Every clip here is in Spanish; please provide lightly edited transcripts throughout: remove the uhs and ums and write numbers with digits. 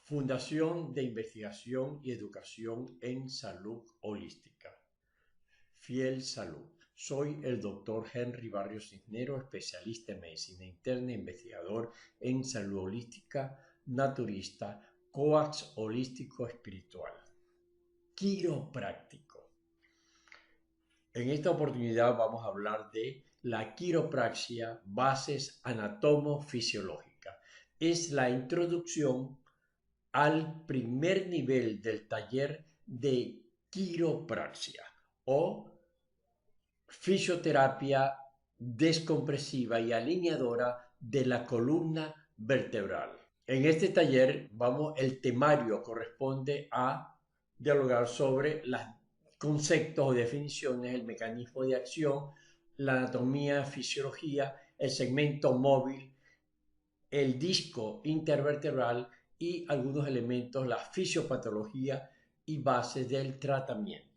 Fundación de Investigación y Educación en Salud Holística. Fiel Salud. Soy el Dr. Henry Barrios Cisneros, especialista en medicina interna, investigador en salud holística, naturista, coach holístico espiritual. Quiropráctico. En esta oportunidad vamos a hablar de la quiropraxia, bases anatomofisiológicas. Es la introducción al primer nivel del taller de quiropraxia o fisioterapia descompresiva y alineadora de la columna vertebral. En este taller el temario corresponde a dialogar sobre los conceptos o definiciones, el mecanismo de acción, la anatomía, fisiología, el segmento móvil, el disco intervertebral y algunos elementos, la fisiopatología y bases del tratamiento.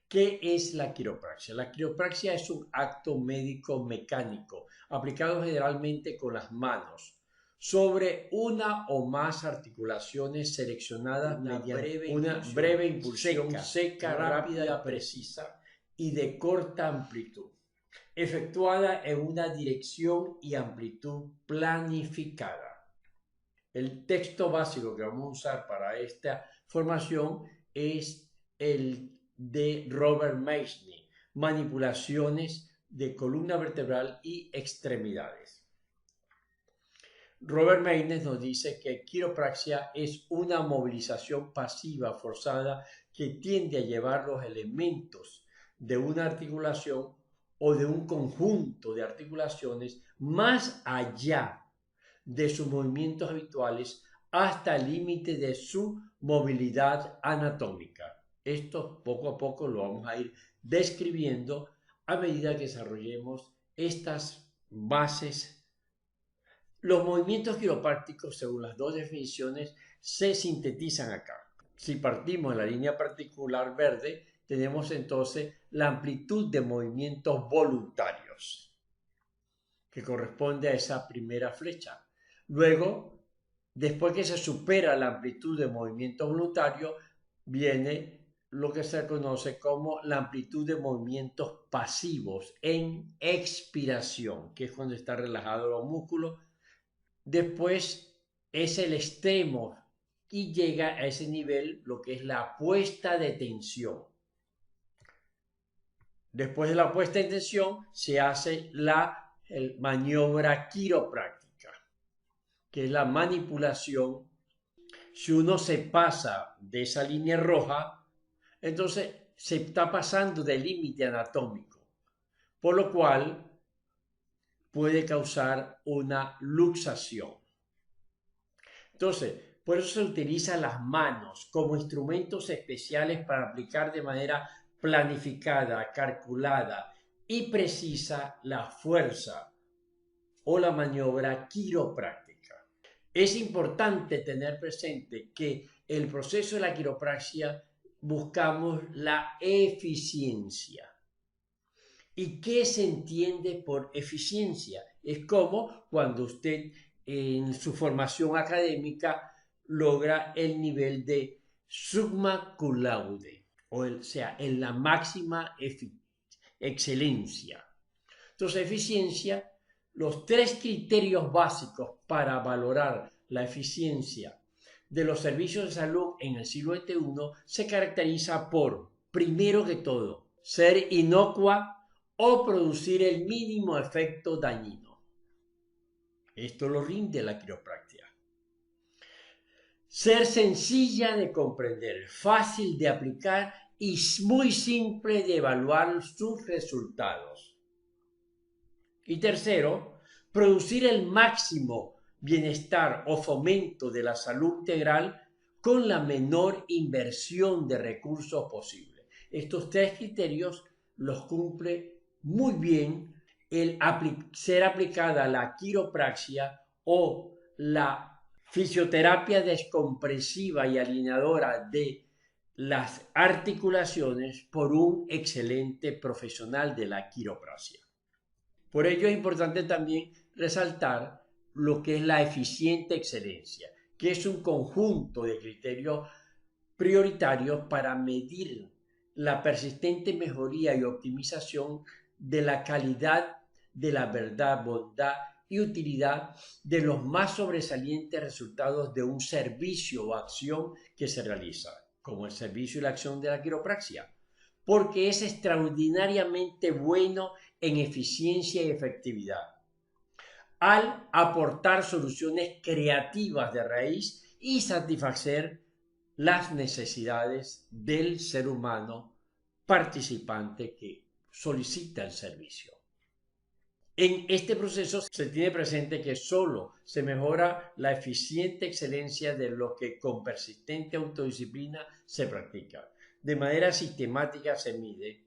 ¿Qué es la quiropraxia? La quiropraxia es un acto médico mecánico aplicado generalmente con las manos sobre una o más articulaciones seleccionadas mediante una breve impulsión seca, rápida, precisa y de corta amplitud, efectuada en una dirección y amplitud planificada. El texto básico que vamos a usar para esta formación es el de Robert Meisner, manipulaciones de columna vertebral y extremidades. Robert Meisner nos dice que quiropraxia es una movilización pasiva forzada que tiende a llevar los elementos de una articulación o de un conjunto de articulaciones más allá de sus movimientos habituales hasta el límite de su movilidad anatómica. Esto poco a poco lo vamos a ir describiendo a medida que desarrollemos estas bases. Los movimientos quiroprácticos, según las dos definiciones, se sintetizan acá. Si partimos en la línea particular verde, tenemos entonces la amplitud de movimientos voluntarios, que corresponde a esa primera flecha. Luego, después que se supera la amplitud de movimiento voluntario, viene lo que se conoce como la amplitud de movimientos pasivos en expiración, que es cuando están relajados los músculos. Después es el extremo y llega a ese nivel lo que es la puesta de tensión. Después de la puesta en tensión se hace la maniobra quiropráctica, que es la manipulación. Si uno se pasa de esa línea roja, entonces se está pasando del límite anatómico, por lo cual puede causar una luxación. Entonces, por eso se utilizan las manos como instrumentos especiales para aplicar de manera planificada, calculada y precisa la fuerza o la maniobra quiropráctica. Es importante tener presente que el proceso de la quiropraxia buscamos la eficiencia. ¿Y qué se entiende por eficiencia? Es como cuando usted en su formación académica logra el nivel de summa cum laude, o sea, en la máxima excelencia. Entonces, eficiencia, los tres criterios básicos para valorar la eficiencia de los servicios de salud en el siglo XXI se caracteriza por, primero que todo, ser inocua o producir el mínimo efecto dañino. Esto lo rinde la quiropraxia. Ser sencilla de comprender, fácil de aplicar y muy simple de evaluar sus resultados. Y tercero, producir el máximo bienestar o fomento de la salud integral con la menor inversión de recursos posible. Estos tres criterios los cumple muy bien el ser aplicada la quiropraxia o la fisioterapia descompresiva y alineadora de las articulaciones por un excelente profesional de la quiropraxia. Por ello es importante también resaltar lo que es la eficiente excelencia, que es un conjunto de criterios prioritarios para medir la persistente mejoría y optimización de la calidad de la verdad, bondad y utilidad de los más sobresalientes resultados de un servicio o acción que se realiza, como el servicio y la acción de la quiropraxia, porque es extraordinariamente bueno en eficiencia y efectividad, al aportar soluciones creativas de raíz y satisfacer las necesidades del ser humano participante que solicita el servicio. En este proceso se tiene presente que solo se mejora la eficiente excelencia de lo que con persistente autodisciplina se practica. De manera sistemática se mide,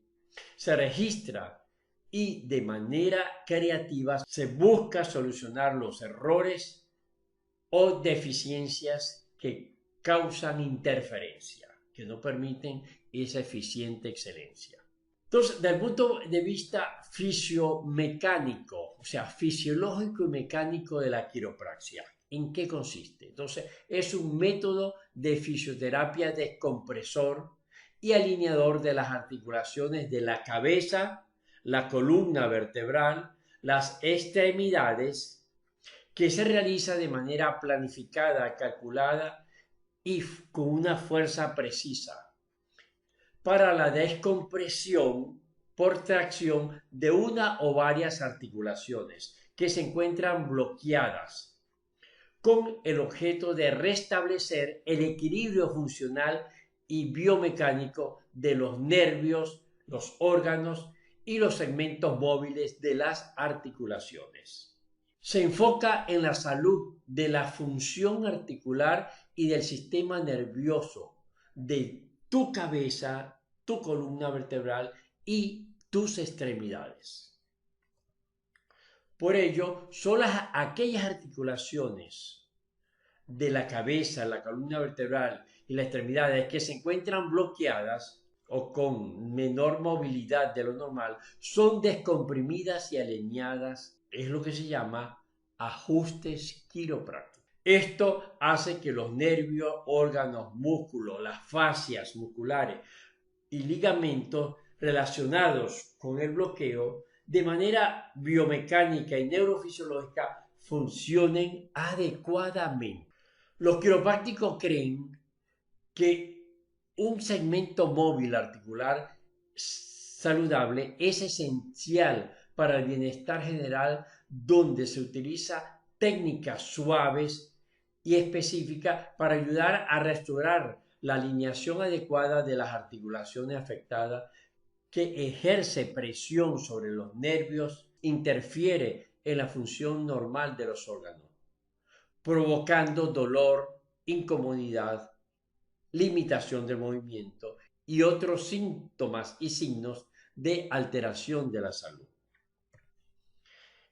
se registra y de manera creativa se busca solucionar los errores o deficiencias que causan interferencia, que no permiten esa eficiente excelencia. Entonces, desde el punto de vista fisiomecánico, o sea, fisiológico y mecánico de la quiropraxia, ¿en qué consiste? Entonces, es un método de fisioterapia descompresor y alineador de las articulaciones de la cabeza, la columna vertebral, las extremidades, que se realiza de manera planificada, calculada y con una fuerza precisa para la descompresión por tracción de una o varias articulaciones que se encuentran bloqueadas, con el objeto de restablecer el equilibrio funcional y biomecánico de los nervios, los órganos y los segmentos móviles de las articulaciones. Se enfoca en la salud de la función articular y del sistema nervioso de tu cabeza, tu columna vertebral y tus extremidades. Por ello, son aquellas articulaciones de la cabeza, la columna vertebral y las extremidades que se encuentran bloqueadas o con menor movilidad de lo normal, son descomprimidas y alineadas. Es lo que se llama ajustes quiroprácticos. Esto hace que los nervios, órganos, músculos, las fascias musculares y ligamentos relacionados con el bloqueo de manera biomecánica y neurofisiológica funcionen adecuadamente. Los quiroprácticos creen que un segmento móvil articular saludable es esencial para el bienestar general, donde se utiliza técnicas suaves y específicas para ayudar a restaurar la alineación adecuada de las articulaciones afectadas, que ejerce presión sobre los nervios, interfiere en la función normal de los órganos, provocando dolor, incomodidad, limitación del movimiento y otros síntomas y signos de alteración de la salud.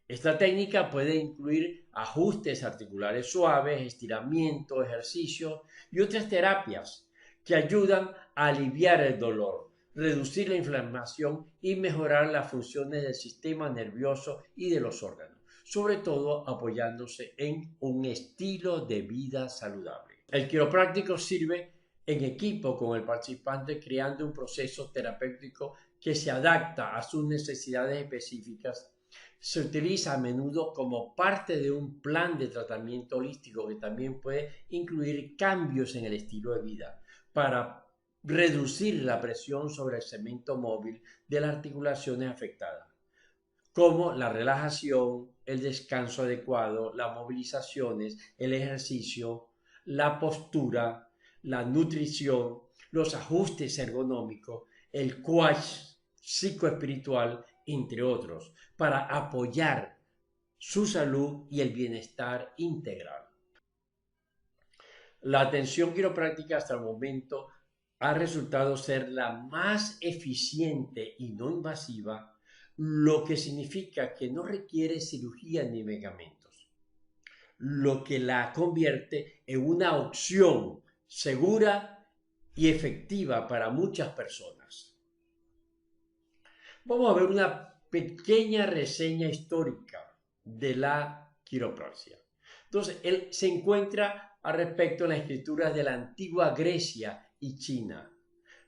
Esta técnica puede incluir ajustes articulares suaves, estiramiento, ejercicio y otras terapias que ayudan a aliviar el dolor, reducir la inflamación y mejorar las funciones del sistema nervioso y de los órganos, sobre todo apoyándose en un estilo de vida saludable. El quiropráctico sirve en equipo con el participante, creando un proceso terapéutico que se adapta a sus necesidades específicas. Se utiliza a menudo como parte de un plan de tratamiento holístico que también puede incluir cambios en el estilo de vida para reducir la presión sobre el segmento móvil de las articulaciones afectadas, como la relajación, el descanso adecuado, las movilizaciones, el ejercicio, la postura, la nutrición, los ajustes ergonómicos, el coach psicoespiritual, entre otros, para apoyar su salud y el bienestar integral. La atención quiropráctica hasta el momento ha resultado ser la más eficiente y no invasiva, lo que significa que no requiere cirugía ni medicamentos, lo que la convierte en una opción segura y efectiva para muchas personas. Vamos a ver una pequeña reseña histórica de la quiropraxia. Entonces, él se encuentra al respecto en las escrituras de la antigua Grecia y China,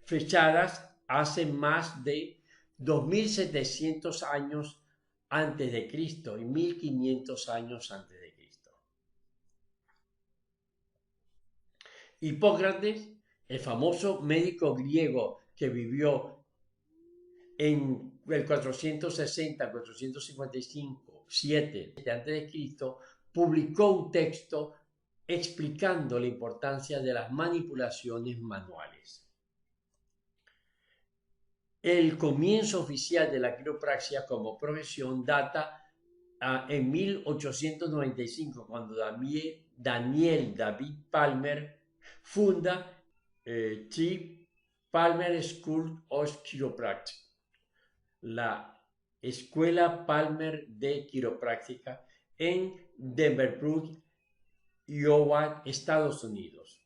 fechadas hace más de 2700 años antes de Cristo y 1500 años antes de Cristo. Hipócrates, el famoso médico griego que vivió en el 460, 455, 7 antes de Cristo, publicó un texto explicando la importancia de las manipulaciones manuales. El comienzo oficial de la quiropraxia como profesión data en 1895, cuando Daniel David Palmer funda T. Palmer School of Chiropractic, la Escuela Palmer de Quiropráctica en Denver Brook, Iowa, Estados Unidos.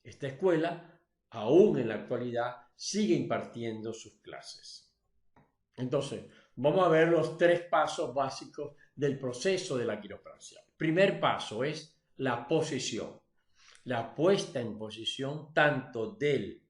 Esta escuela, aún en la actualidad, sigue impartiendo sus clases. Entonces, vamos a ver los 3 pasos básicos del proceso de la quiropraxia. Primer paso es la posición, la puesta en posición tanto del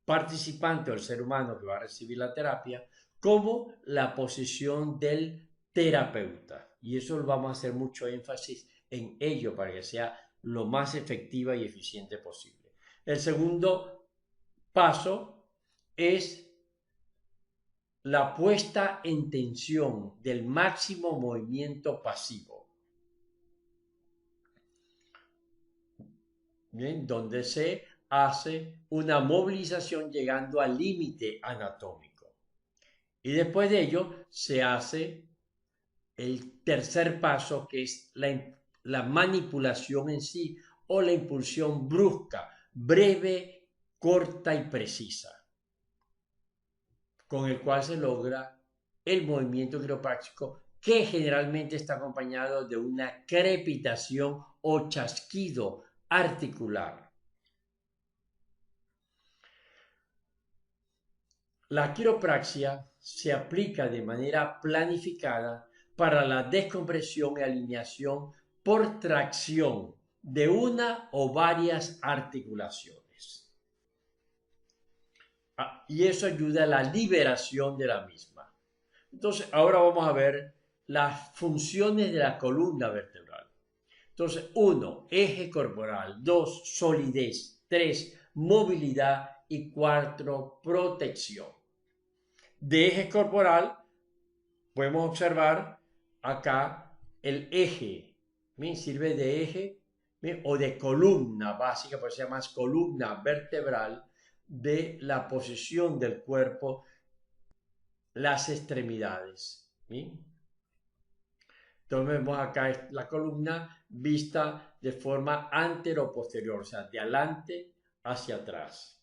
participante o el ser humano que va a recibir la terapia, como la posición del terapeuta. Y eso lo vamos a hacer mucho énfasis en ello para que sea lo más efectiva y eficiente posible. El segundo paso es la puesta en tensión del máximo movimiento pasivo. Bien, donde se hace una movilización llegando al límite anatómico. Y después de ello se hace el tercer paso, que es la manipulación en sí o la impulsión brusca, breve, corta y precisa, con el cual se logra el movimiento quiropráctico, que generalmente está acompañado de una crepitación o chasquido articular. La quiropraxia se aplica de manera planificada para la descompresión y alineación por tracción de una o varias articulaciones. Y eso ayuda a la liberación de la misma. Entonces, ahora vamos a ver las funciones de la columna vertebral. Entonces, 1, eje corporal. 2, solidez. 3, movilidad. Y 4, protección. De eje corporal, podemos observar acá el eje. ¿Bien? Sirve de eje, ¿bien? O de columna básica, pues se llama columna vertebral de la posición del cuerpo, las extremidades. ¿Bien? Entonces vemos acá la columna vista de forma antero-posterior, o sea, de adelante hacia atrás.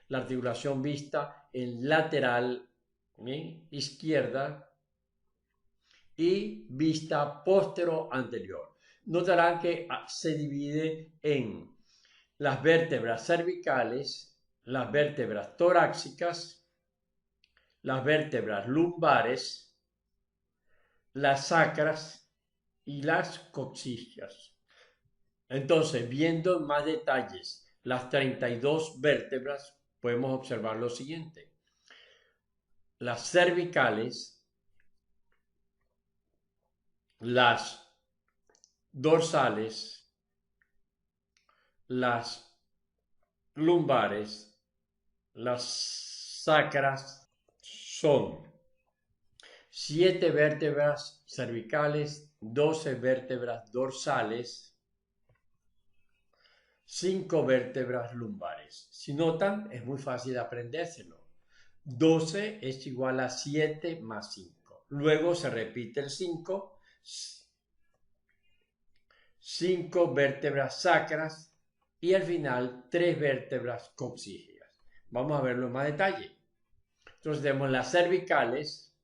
La articulación vista en lateral, ¿bien? Izquierda, y vista postero-anterior. Notarán que se divide en las vértebras cervicales, las vértebras torácicas, las vértebras lumbares, las sacras y las coxígeas. Entonces, viendo en más detalles las 32 vértebras, podemos observar lo siguiente. Las cervicales, las dorsales, las lumbares, las sacras son 7 vértebras cervicales, 12 vértebras dorsales, 5 vértebras lumbares. Si notan, es muy fácil aprendérselo. 12 es igual a 7 más 5. Luego se repite el 5. 5 vértebras sacras y al final 3 vértebras coxígeas. Vamos a verlo en más detalle. Entonces tenemos las cervicales,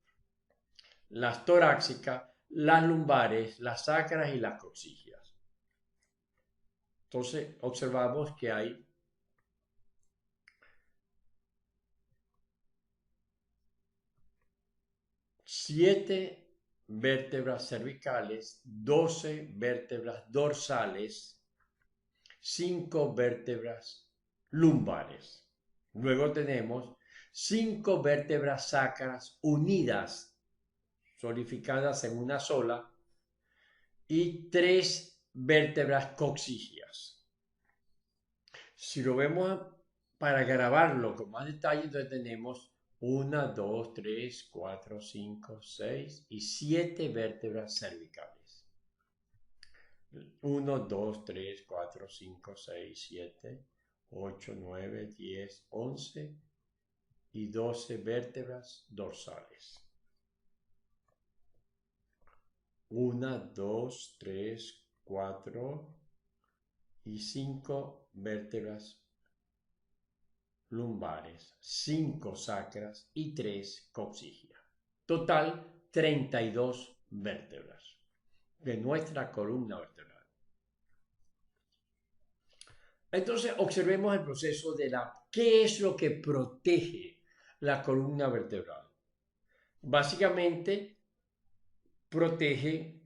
las torácicas, las lumbares, las sacras y las coxígeas. Entonces observamos que hay 7 vértebras cervicales, 12 vértebras dorsales, 5 vértebras lumbares. Luego tenemos 5 vértebras sacras unidas, solidificadas en una sola, y 3 vértebras coxígeas. Si lo vemos para grabarlo con más detalle, entonces tenemos 1, 2, 3, 4, 5, 6 y 7 vértebras cervicales. 1, 2, 3, 4, 5, 6, 7, 8, 9, 10, 11 y 12 vértebras dorsales. 1, 2, 3, 4 y 5 vértebras lumbares, 5 sacras y 3 coxígeas. Total, 32 vértebras de nuestra columna vertebral. Entonces, observemos el proceso de ¿qué es lo que protege la columna vertebral? Básicamente, protege,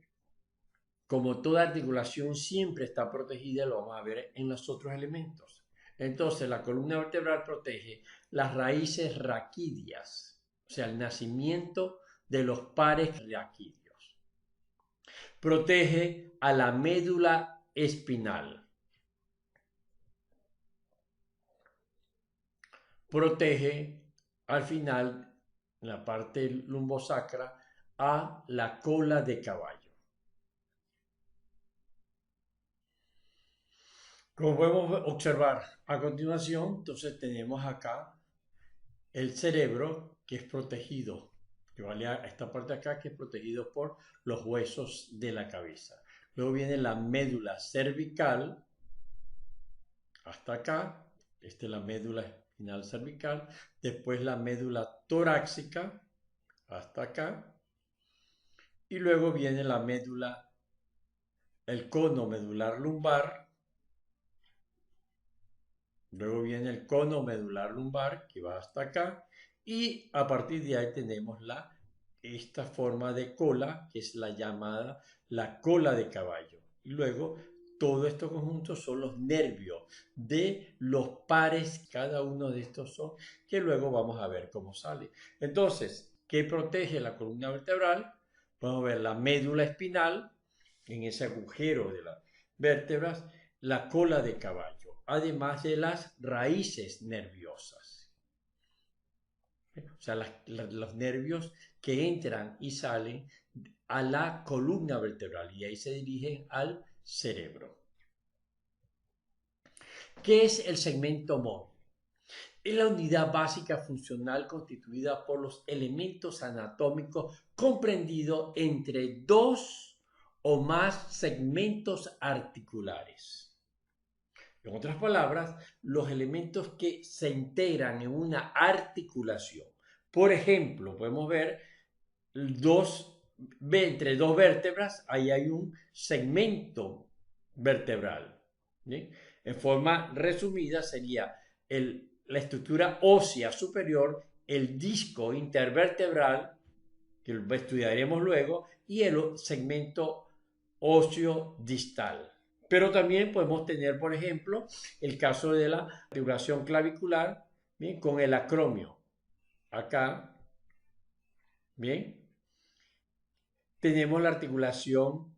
como toda articulación siempre está protegida, lo vamos a ver en los otros elementos. Entonces, la columna vertebral protege las raíces raquídeas, o sea, el nacimiento de los pares raquídeos. Protege a la médula espinal. Protege al final, en la parte lumbosacra, a la cola de caballo. Como podemos observar a continuación, entonces tenemos acá el cerebro que es protegido, que vale a esta parte de acá que es protegido por los huesos de la cabeza. Luego viene la médula cervical hasta acá, esta es la médula espinal cervical, después la médula torácica hasta acá y luego viene la médula, el cono medular lumbar. Luego viene el cono medular lumbar que va hasta acá y a partir de ahí tenemos esta forma de cola que es la llamada la cola de caballo. Y luego todo esto conjunto son los nervios de los pares, cada uno de estos son, que luego vamos a ver cómo sale. Entonces, ¿qué protege la columna vertebral? Vamos a ver la médula espinal, en ese agujero de las vértebras, la cola de caballo, además de las raíces nerviosas. O sea, los nervios que entran y salen a la columna vertebral y ahí se dirigen al cerebro. ¿Qué es el segmento móvil? Es la unidad básica funcional constituida por los elementos anatómicos comprendidos entre dos o más segmentos articulares. En otras palabras, los elementos que se integran en una articulación. Por ejemplo, podemos ver entre dos vértebras, ahí hay un segmento vertebral. ¿Sí? En forma resumida sería la estructura ósea superior, el disco intervertebral, que lo estudiaremos luego, y el segmento óseo distal. Pero también podemos tener, por ejemplo, el caso de la articulación clavicular, ¿bien? Con el acromio. Acá, ¿bien? Tenemos la articulación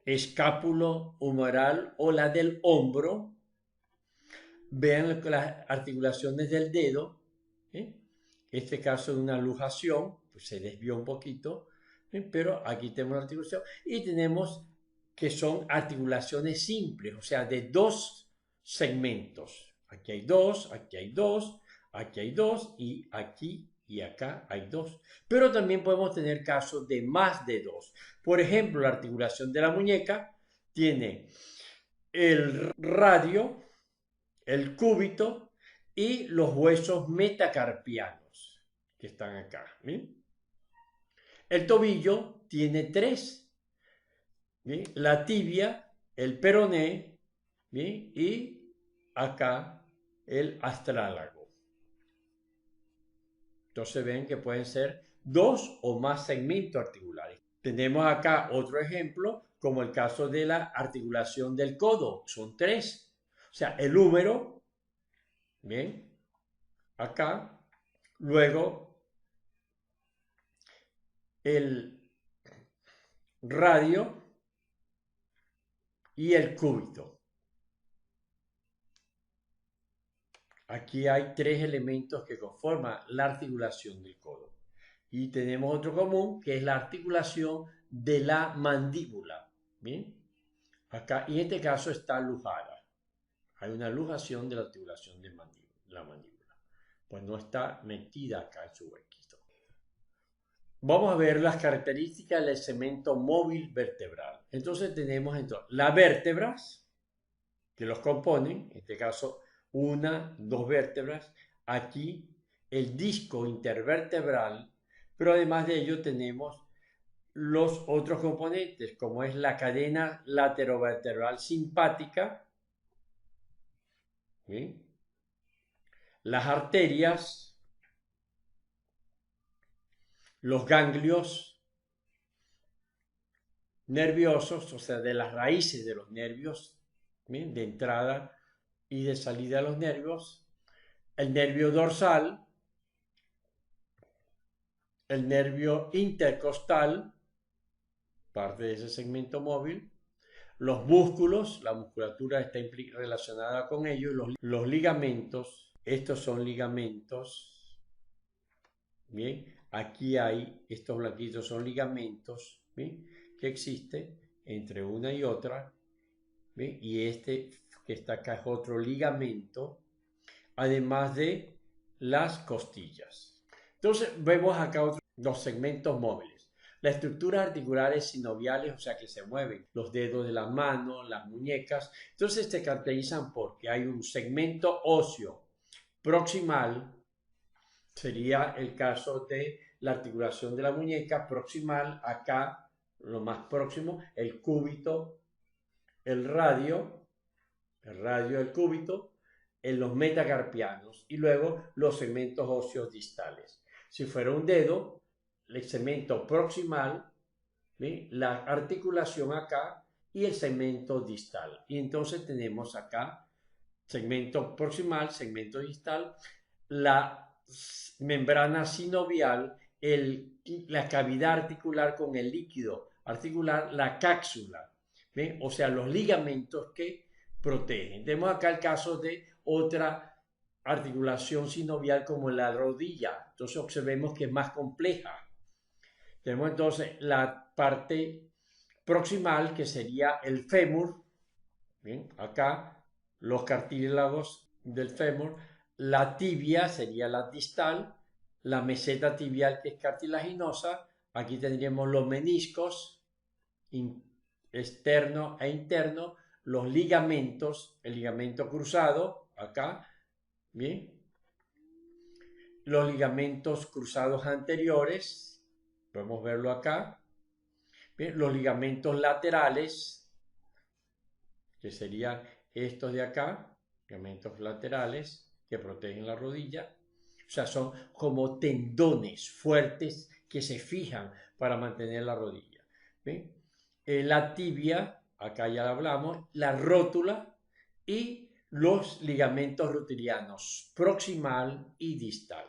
escápulo-humeral o la del hombro. Vean las articulaciones del dedo. En este caso de una luxación, pues se desvió un poquito, pero aquí tenemos la articulación y tenemos que son articulaciones simples, o sea, de dos segmentos. Aquí hay dos, aquí hay dos, aquí hay dos y aquí y acá hay dos. Pero también podemos tener casos de más de dos. Por ejemplo, la articulación de la muñeca tiene el radio, el cúbito y los huesos metacarpianos que están acá. ¿Bien? El tobillo tiene tres. ¿Bien? La tibia, el peroné, ¿bien? Y acá el astrálago. Entonces ven que pueden ser dos o más segmentos articulares. Tenemos acá otro ejemplo, como el caso de la articulación del codo. Son tres. O sea, el húmero, bien, acá, luego el radio y el cúbito. Aquí hay tres elementos que conforman la articulación del codo. Y tenemos otro común, que es la articulación de la mandíbula. ¿Bien? Acá, y en este caso está lujada. Hay una lujación de la articulación de la mandíbula. Pues no está metida acá en su huequito. Vamos a ver las características del segmento móvil vertebral. Entonces tenemos las vértebras que los componen, en este caso una, dos vértebras, aquí el disco intervertebral, pero además de ello tenemos los otros componentes, como es la cadena laterovertebral simpática, ¿sí? Las arterias, los ganglios nerviosos, o sea, de las raíces de los nervios, ¿bien? De entrada y de salida de los nervios, el nervio dorsal, el nervio intercostal, parte de ese segmento móvil, los músculos, la musculatura está relacionada con ellos, los ligamentos, estos son ligamentos, bien, aquí hay, estos blanquitos son ligamentos, bien, que existen entre una y otra, bien, y este que está acá es otro ligamento, además de las costillas. Entonces vemos acá los segmentos móviles. Las estructuras articulares sinoviales, o sea que se mueven los dedos de las manos, las muñecas, entonces se caracterizan porque hay un segmento óseo proximal, sería el caso de la articulación de la muñeca proximal, acá lo más próximo, el cúbito, el radio del cúbito, en los metacarpianos y luego los segmentos óseos distales. Si fuera un dedo, el segmento proximal, ¿sí? La articulación acá y el segmento distal. Y entonces tenemos acá segmento proximal, segmento distal, la membrana sinovial, la cavidad articular con el líquido articular, la cápsula, ¿sí? O sea, los ligamentos que protegen. Tenemos acá el caso de otra articulación sinovial como la rodilla. Entonces observemos que es más compleja. Tenemos entonces la parte proximal que sería el fémur. ¿Bien? Acá los cartílagos del fémur. La tibia sería la distal. La meseta tibial que es cartilaginosa. Aquí tendríamos los meniscos externo e interno, los ligamentos, el ligamento cruzado, acá, bien, los ligamentos cruzados anteriores, podemos verlo acá, bien, los ligamentos laterales, que serían estos de acá, ligamentos laterales que protegen la rodilla, o sea, son como tendones fuertes que se fijan para mantener la rodilla, ¿bien? La tibia, acá ya la hablamos, la rótula y los ligamentos rotilianos proximal y distal.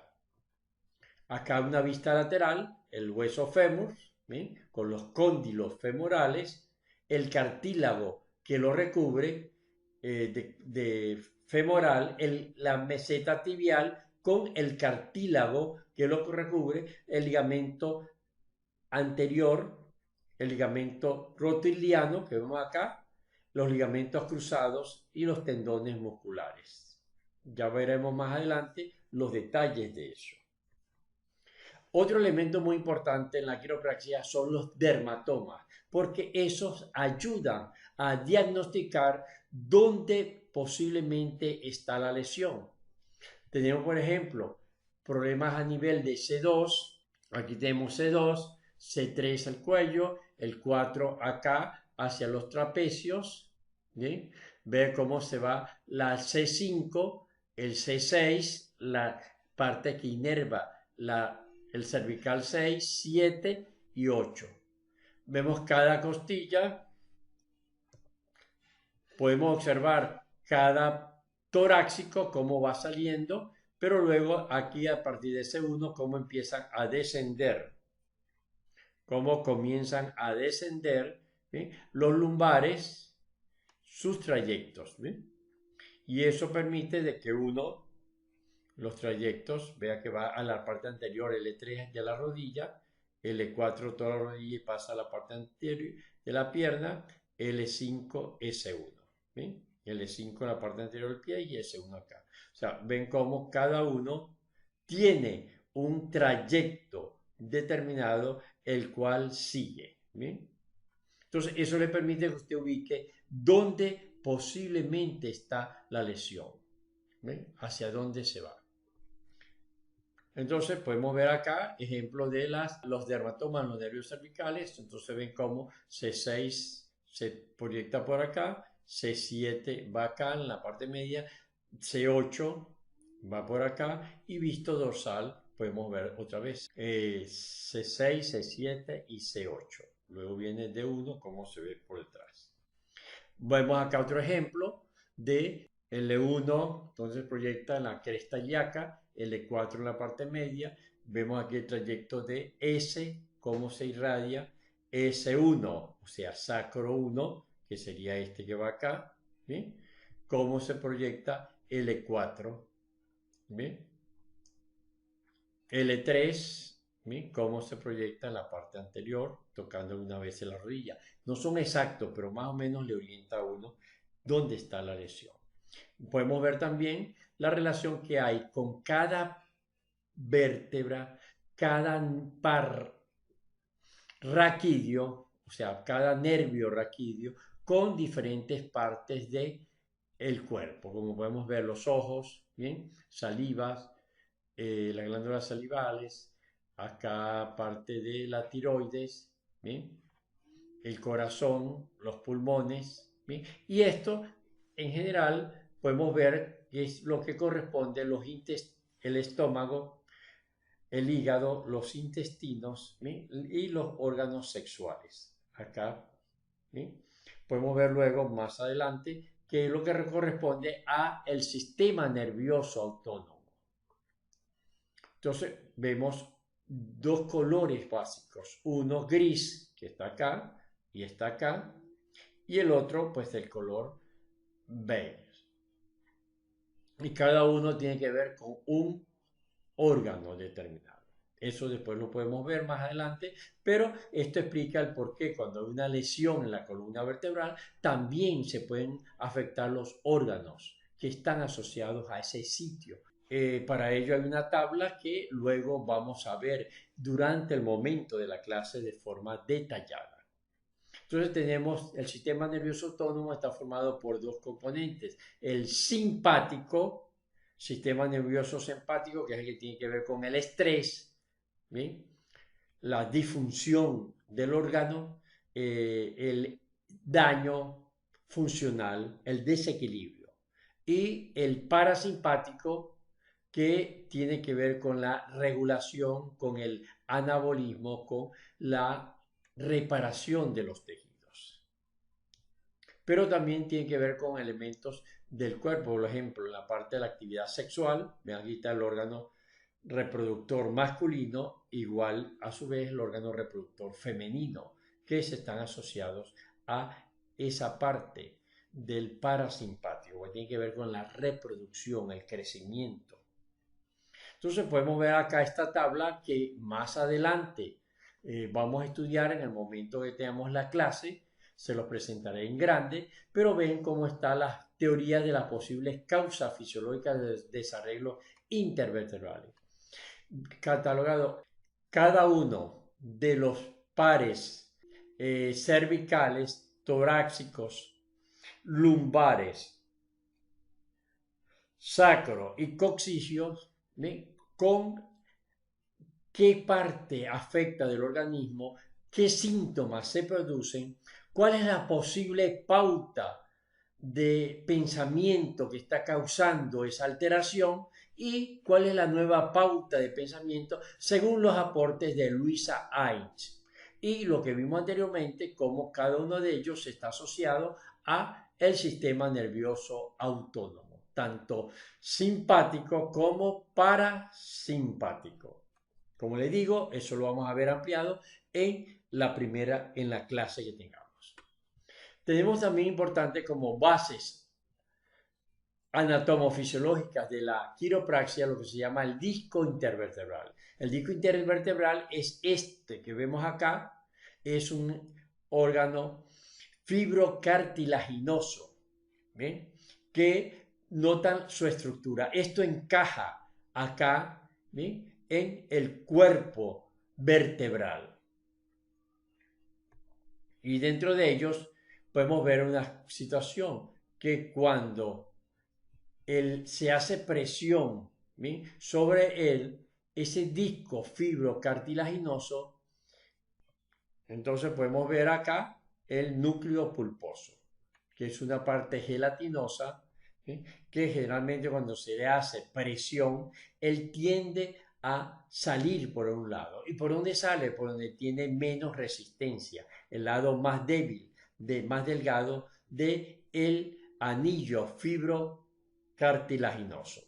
Acá una vista lateral, el hueso fémur, ¿bien? Con los cóndilos femorales, el cartílago que lo recubre de femoral, la meseta tibial con el cartílago que lo recubre, el ligamento anterior, el ligamento rotiliano que vemos acá, los ligamentos cruzados y los tendones musculares. Ya veremos más adelante los detalles de eso. Otro elemento muy importante en la quiropraxia son los dermatomas, porque esos ayudan a diagnosticar dónde posiblemente está la lesión. Tenemos, por ejemplo, problemas a nivel de C2, aquí tenemos C2, C3 el cuello, el 4 acá hacia los trapecios, ¿bien? Ver cómo se va la C5, el C6, la parte que inerva el cervical 6, 7 y 8. Vemos cada costilla, podemos observar cada torácico, cómo va saliendo, pero luego aquí a partir de ese 1, cómo empiezan a descender, cómo comienzan a descender, ¿sí?, los lumbares, sus trayectos, ¿sí? Y eso permite de que uno, los trayectos, vea que va a la parte anterior, L3 de la rodilla, L4 toda la rodilla y pasa a la parte anterior de la pierna, L5, S1, ¿sí? L5 en la parte anterior del pie y S1 acá. O sea, ven cómo cada uno tiene un trayecto determinado el cual sigue, ¿sí? Entonces, eso le permite que usted ubique dónde posiblemente está la lesión, ¿sí?, hacia dónde se va. Entonces podemos ver acá ejemplo de los dermatomas, los nervios cervicales. Entonces ven cómo C6 se proyecta por acá, C7 va acá en la parte media, C8 va por acá y visto dorsal podemos ver otra vez C6, C7 y C8. Luego viene D1, como se ve por detrás. Vemos acá otro ejemplo de L1, entonces proyecta la cresta ilíaca, L4 en la parte media, vemos aquí el trayecto de S, cómo se irradia, S1, o sea, sacro 1, que sería este que va acá, ¿sí?, cómo se proyecta L4, ¿sí?, L3, ¿sí?, cómo se proyecta en la parte anterior, tocando una vez en la rodilla. No son exactos, pero más o menos le orienta a uno dónde está la lesión. Podemos ver también la relación que hay con cada vértebra, cada par raquídeo, o sea, cada nervio raquídeo, con diferentes partes del cuerpo. Como podemos ver, los ojos, ¿bien?, salivas, las glándulas salivales, acá parte de la tiroides, ¿bien?, el corazón, los pulmones, ¿bien?, y esto en general podemos ver que es lo que corresponde el estómago, el hígado, los intestinos, ¿bien?, y los órganos sexuales. Acá, ¿bien?, podemos ver luego más adelante que es lo que corresponde a el sistema nervioso autónomo. Entonces vemos dos colores básicos, uno gris que está acá y está acá, y el otro pues el color beige. Y cada uno tiene que ver con un órgano determinado. Eso después lo podemos ver más adelante, pero esto explica el por qué cuando hay una lesión en la columna vertebral también se pueden afectar los órganos que están asociados a ese sitio. Para ello hay una tabla que luego vamos a ver durante el momento de la clase de forma detallada. Entonces tenemos el sistema nervioso autónomo, está formado por dos componentes, el simpático, sistema nervioso simpático, que es el que tiene que ver con el estrés, ¿bien?, la disfunción del órgano, el daño funcional, el desequilibrio, y el parasimpático, que tiene que ver con la regulación, con el anabolismo, con la reparación de los tejidos. Pero también tiene que ver con elementos del cuerpo, por ejemplo, en la parte de la actividad sexual, vean aquí está el órgano reproductor masculino, igual a su vez el órgano reproductor femenino, que están asociados a esa parte del parasimpático, que tiene que ver con la reproducción, el crecimiento. Entonces podemos ver acá esta tabla que más adelante vamos a estudiar en el momento que tengamos la clase, se los presentaré en grande, pero ven cómo está la teoría de las posibles causas fisiológicas de desarreglos intervertebrales. Catalogado cada uno de los pares cervicales, torácicos, lumbares, sacro y coxicios, ¿sí?, con qué parte afecta del organismo, qué síntomas se producen, cuál es la posible pauta de pensamiento que está causando esa alteración y cuál es la nueva pauta de pensamiento según los aportes de Luisa Hines. Y lo que vimos anteriormente, cómo cada uno de ellos está asociado a el sistema nervioso autónomo, tanto simpático como parasimpático. Como les digo, eso lo vamos a ver ampliado en la clase que tengamos. Tenemos también importante como bases anatomofisiológicas de la quiropraxia lo que se llama el disco intervertebral. El disco intervertebral es este que vemos acá, es un órgano fibrocartilaginoso, ¿bien? Que notan su estructura. Esto encaja acá, ¿bien? En el cuerpo vertebral. Y dentro de ellos podemos ver una situación que cuando se hace presión, ¿bien?, sobre ese disco fibrocartilaginoso, entonces podemos ver acá el núcleo pulposo, que es una parte gelatinosa, ¿sí?, que generalmente cuando se le hace presión, él tiende a salir por un lado. ¿Y por dónde sale? Por donde tiene menos resistencia, el lado más débil, más delgado del anillo fibrocartilaginoso.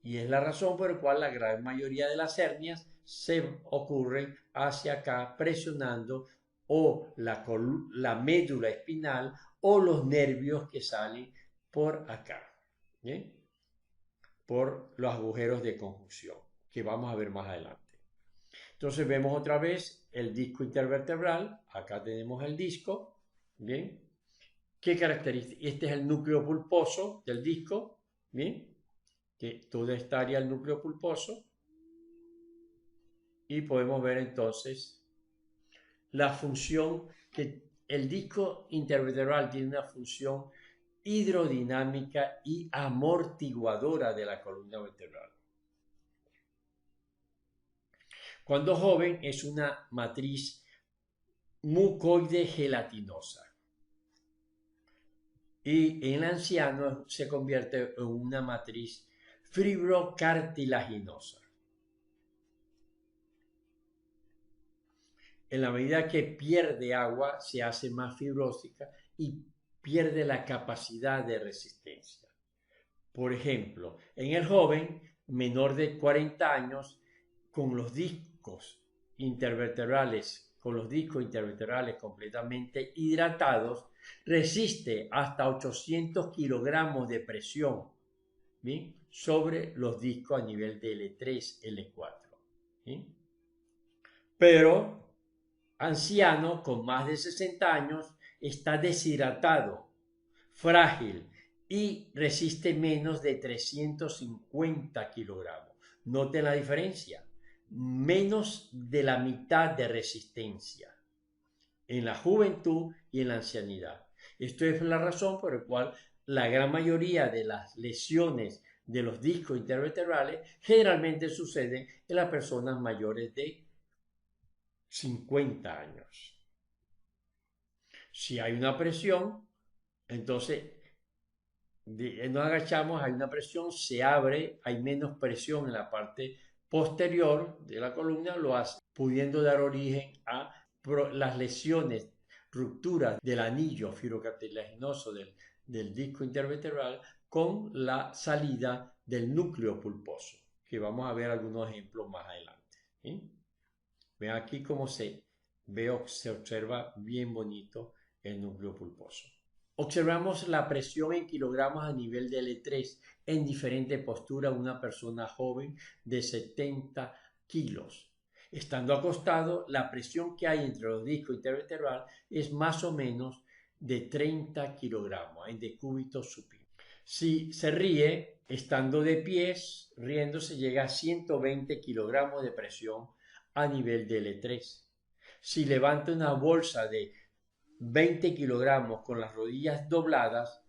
Y es la razón por la cual la gran mayoría de las hernias se ocurren hacia acá presionando o la médula espinal o los nervios que salen por acá, ¿bien?, por los agujeros de conjunción que vamos a ver más adelante. Entonces vemos otra vez el disco intervertebral. Acá tenemos el disco, ¿bien? ¿Qué característica? Este es el núcleo pulposo del disco, ¿bien?, que toda esta área del núcleo pulposo, y podemos ver entonces la función que el disco intervertebral tiene, una función hidrodinámica y amortiguadora de la columna vertebral. Cuando joven es una matriz mucoide gelatinosa y en el anciano se convierte en una matriz fibrocartilaginosa. En la medida que pierde agua, se hace más fibrótica y pierde la capacidad de resistencia. Por ejemplo, en el joven menor de 40 años, con los discos intervertebrales completamente hidratados, resiste hasta 800 kilogramos de presión, ¿bien?, sobre los discos a nivel de L3, L4. ¿Bien? Pero anciano con más de 60 años está deshidratado, frágil y resiste menos de 350 kilogramos. Noten la diferencia, menos de la mitad de resistencia en la juventud y en la ancianidad. Esto es la razón por la cual la gran mayoría de las lesiones de los discos intervertebrales generalmente suceden en las personas mayores de 50 años. Si hay una presión, entonces nos agachamos, hay una presión, se abre, hay menos presión en la parte posterior de la columna, lo hace, pudiendo dar origen a las lesiones, rupturas del anillo fibrocartilaginoso del disco intervertebral con la salida del núcleo pulposo, que vamos a ver algunos ejemplos más adelante. ¿Sí? Ven aquí cómo se observa bien bonito el núcleo pulposo. Observamos la presión en kilogramos a nivel de L3 en diferente postura una persona joven de 70 kilos. Estando acostado, la presión que hay entre los discos intervertebrales es más o menos de 30 kilogramos en decúbito supino. Si se ríe, estando de pies, riéndose, llega a 120 kilogramos de presión a nivel de L3. Si levanta una bolsa de 20 kilogramos con las rodillas dobladas,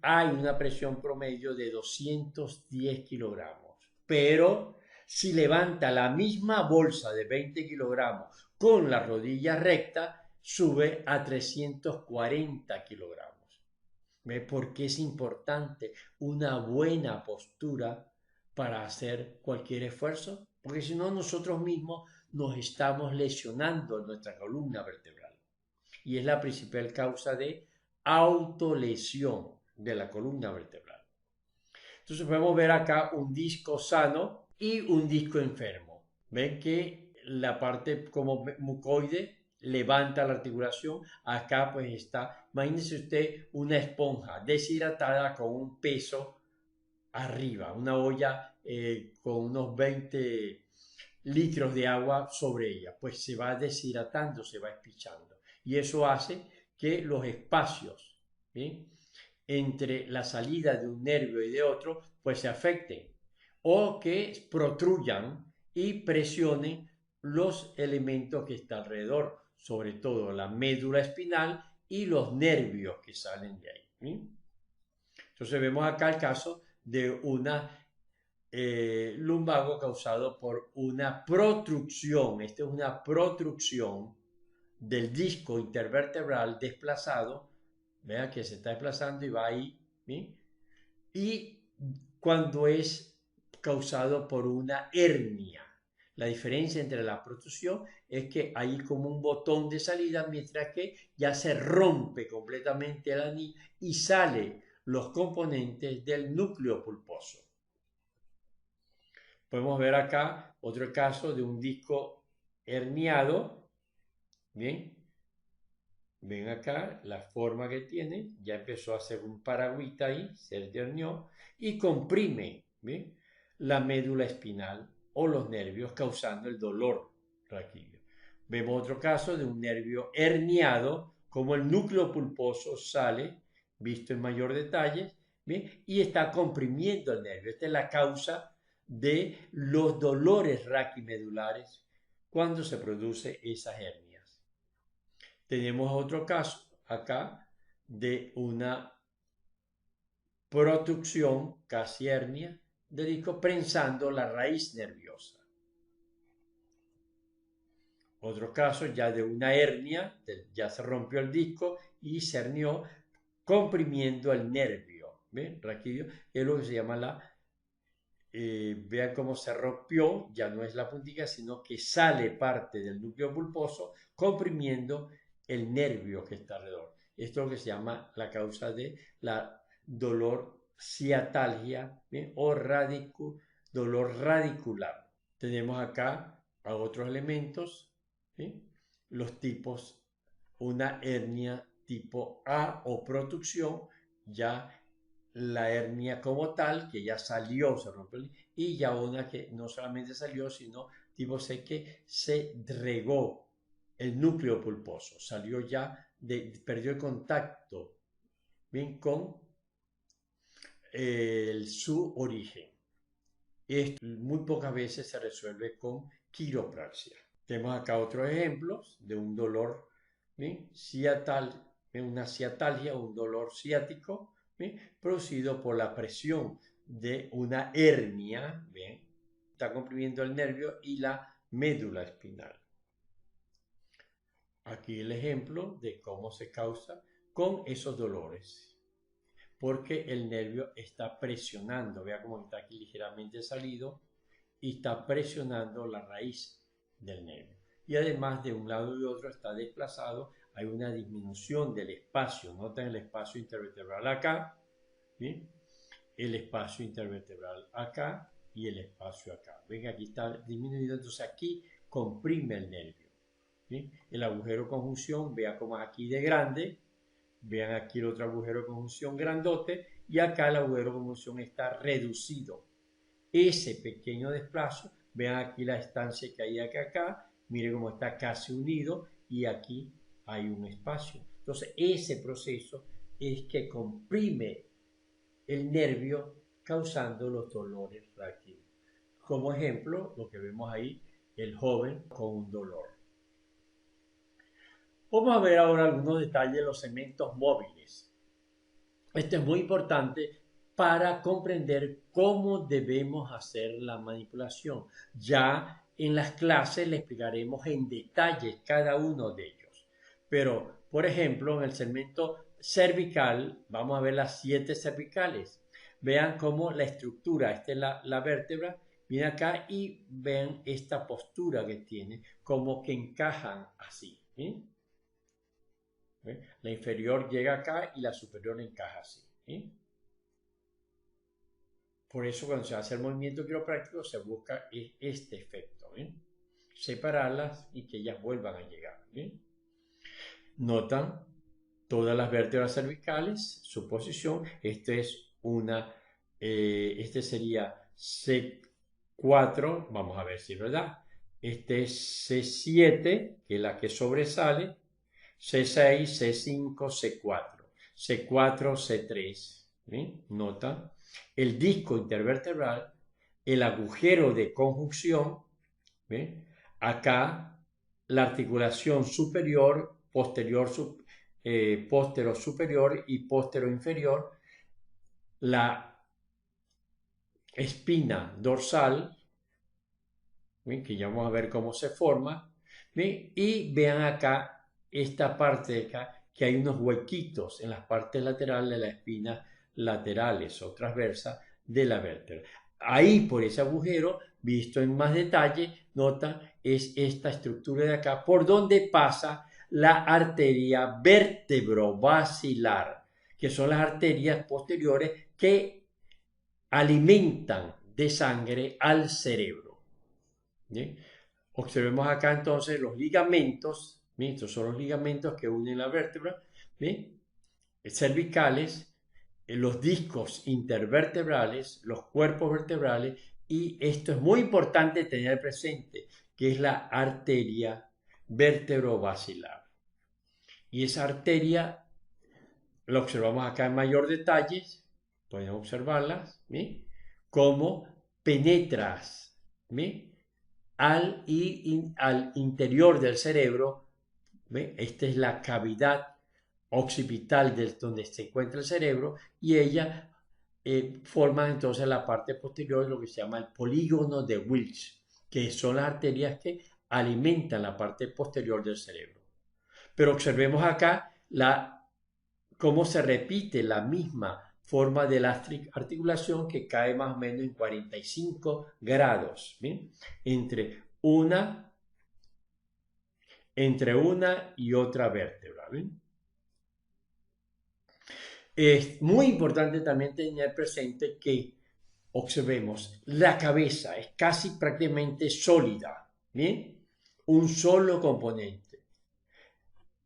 hay una presión promedio de 210 kilogramos. Pero si levanta la misma bolsa de 20 kilogramos con las rodillas rectas, sube a 340 kilogramos. ¿Ve? Porque es importante una buena postura para hacer cualquier esfuerzo, porque si no nosotros mismos nos estamos lesionando en nuestra columna vertebral y es la principal causa de autolesión de la columna vertebral. Entonces podemos ver acá un disco sano y un disco enfermo. Ven que la parte como mucoide levanta la articulación. Acá pues está, imagínese usted una esponja deshidratada con un peso arriba, una olla con unos 20 litros de agua sobre ella, pues se va deshidratando, se va espichando. Y eso hace que los espacios, ¿sí?, entre la salida de un nervio y de otro, pues se afecten o que protruyan y presionen los elementos que están alrededor, sobre todo la médula espinal y los nervios que salen de ahí. ¿Sí? Entonces vemos acá el caso de una lumbago causado por una protrucción. Esta es una protrucción del disco intervertebral desplazado. Vea que se está desplazando y va ahí. ¿Sí? Y cuando es causado por una hernia. La diferencia entre la protrusión es que hay como un botón de salida, mientras que ya se rompe completamente el anillo y sale los componentes del núcleo pulposo. Podemos ver acá otro caso de un disco herniado. Bien, ven acá la forma que tiene, ya empezó a hacer un paragüita ahí, se hernió y comprime, ¿bien?, la médula espinal o los nervios causando el dolor raquídeo. Vemos otro caso de un nervio herniado, como el núcleo pulposo sale, visto en mayor detalle, ¿bien?, y está comprimiendo el nervio. Esta es la causa de los dolores raquimedulares cuando se produce esas hernias. Tenemos otro caso acá de una protrucción, casi hernia, del disco prensando la raíz nerviosa. Otro caso ya de una hernia, ya se rompió el disco y se hernió comprimiendo el nervio, ¿ven? Raquídeo, es lo que se llama vean cómo se rompió, ya no es la puntilla, sino que sale parte del núcleo pulposo comprimiendo el nervio que está alrededor. Esto es lo que se llama la causa de la dolor ciatalgia, ¿bien?, o dolor radicular. Tenemos acá a otros elementos, ¿sí?, los tipos, una hernia tipo A o protrucción, ya la hernia como tal, que ya salió, se rompió, y ya una que no solamente salió, sino tipo C, que se regó el núcleo pulposo, salió ya, perdió el contacto, bien, con su origen. Esto muy pocas veces se resuelve con quiropraxia. Tenemos acá otros ejemplos de un dolor, ¿bien?, una ciatalgia, un dolor ciático, ¿bien?, producido por la presión de una hernia, ¿bien?, está comprimiendo el nervio y la médula espinal. Aquí el ejemplo de cómo se causa con esos dolores, porque el nervio está presionando, vea cómo está aquí ligeramente salido, y está presionando la raíz del nervio. Y además de un lado y otro está desplazado, hay una disminución del espacio. Noten el espacio intervertebral acá, ¿bien?, el espacio intervertebral acá y el espacio acá. Ven, aquí está disminuido, entonces aquí comprime el nervio. ¿Bien? El agujero de conjunción, vea cómo es aquí de grande. Vean aquí el otro agujero de conjunción grandote y acá el agujero de conjunción está reducido. Ese pequeño desplazo, vean aquí la estancia que hay acá, mire cómo está casi unido y aquí hay un espacio. Entonces ese proceso es que comprime el nervio causando los dolores raquídeos. Como ejemplo, lo que vemos ahí, el joven con un dolor. Vamos a ver ahora algunos detalles de los segmentos móviles. Esto es muy importante para comprender cómo debemos hacer la manipulación. Ya en las clases le explicaremos en detalle cada uno de ellos. Pero Por ejemplo, en el segmento cervical, vamos a ver las 7 cervicales. Vean cómo la estructura, esta es la vértebra, viene acá y vean esta postura que tiene, como que encajan así. ¿Sí? ¿Ve? La inferior llega acá y la superior encaja así. ¿Sí? Por eso cuando se hace el movimiento quiropráctico se busca este efecto. ¿Sí? Separarlas y que ellas vuelvan a llegar. ¿Sí? Notan todas las vértebras cervicales, su posición. Este sería C4, vamos a ver si es verdad. Este es C7, que es la que sobresale, C6, C5, C4, C4, C3. ¿Sí? Nota el disco intervertebral, el agujero de conjunción. ¿Sí? Acá la articulación superior, póstero superior y póstero inferior, la espina dorsal, ¿sí? Que ya vamos a ver cómo se forma, ¿sí? Y vean acá esta parte de acá, que hay unos huequitos en las partes laterales de la espina laterales o transversa de la vértebra. Ahí por ese agujero, visto en más detalle, nota, es esta estructura de acá por donde pasa la arteria vertebrovasilar, que son las arterias posteriores que alimentan de sangre al cerebro. ¿Sí? Observemos acá entonces los ligamentos. ¿Sí? Estos son los ligamentos que unen la vértebra, ¿sí? Cervicales, los discos intervertebrales, los cuerpos vertebrales, y esto es muy importante tener presente, que es la arteria vertebrovasilar. Y esa arteria la observamos acá en mayor detalle, pueden observarlas, ¿sí? Cómo penetras, ¿sí? al interior del cerebro. ¿Ve? Esta es la cavidad occipital donde se encuentra el cerebro, y ella forma entonces la parte posterior de lo que se llama el polígono de Wilks, que son las arterias que alimentan la parte posterior del cerebro. Pero observemos acá cómo se repite la misma forma de la articulación, que cae más o menos en 45 grados, ¿bien? entre una y otra vértebra. ¿Bien? Es muy importante también tener presente que, observemos, la cabeza es casi prácticamente sólida, ¿bien? Un solo componente.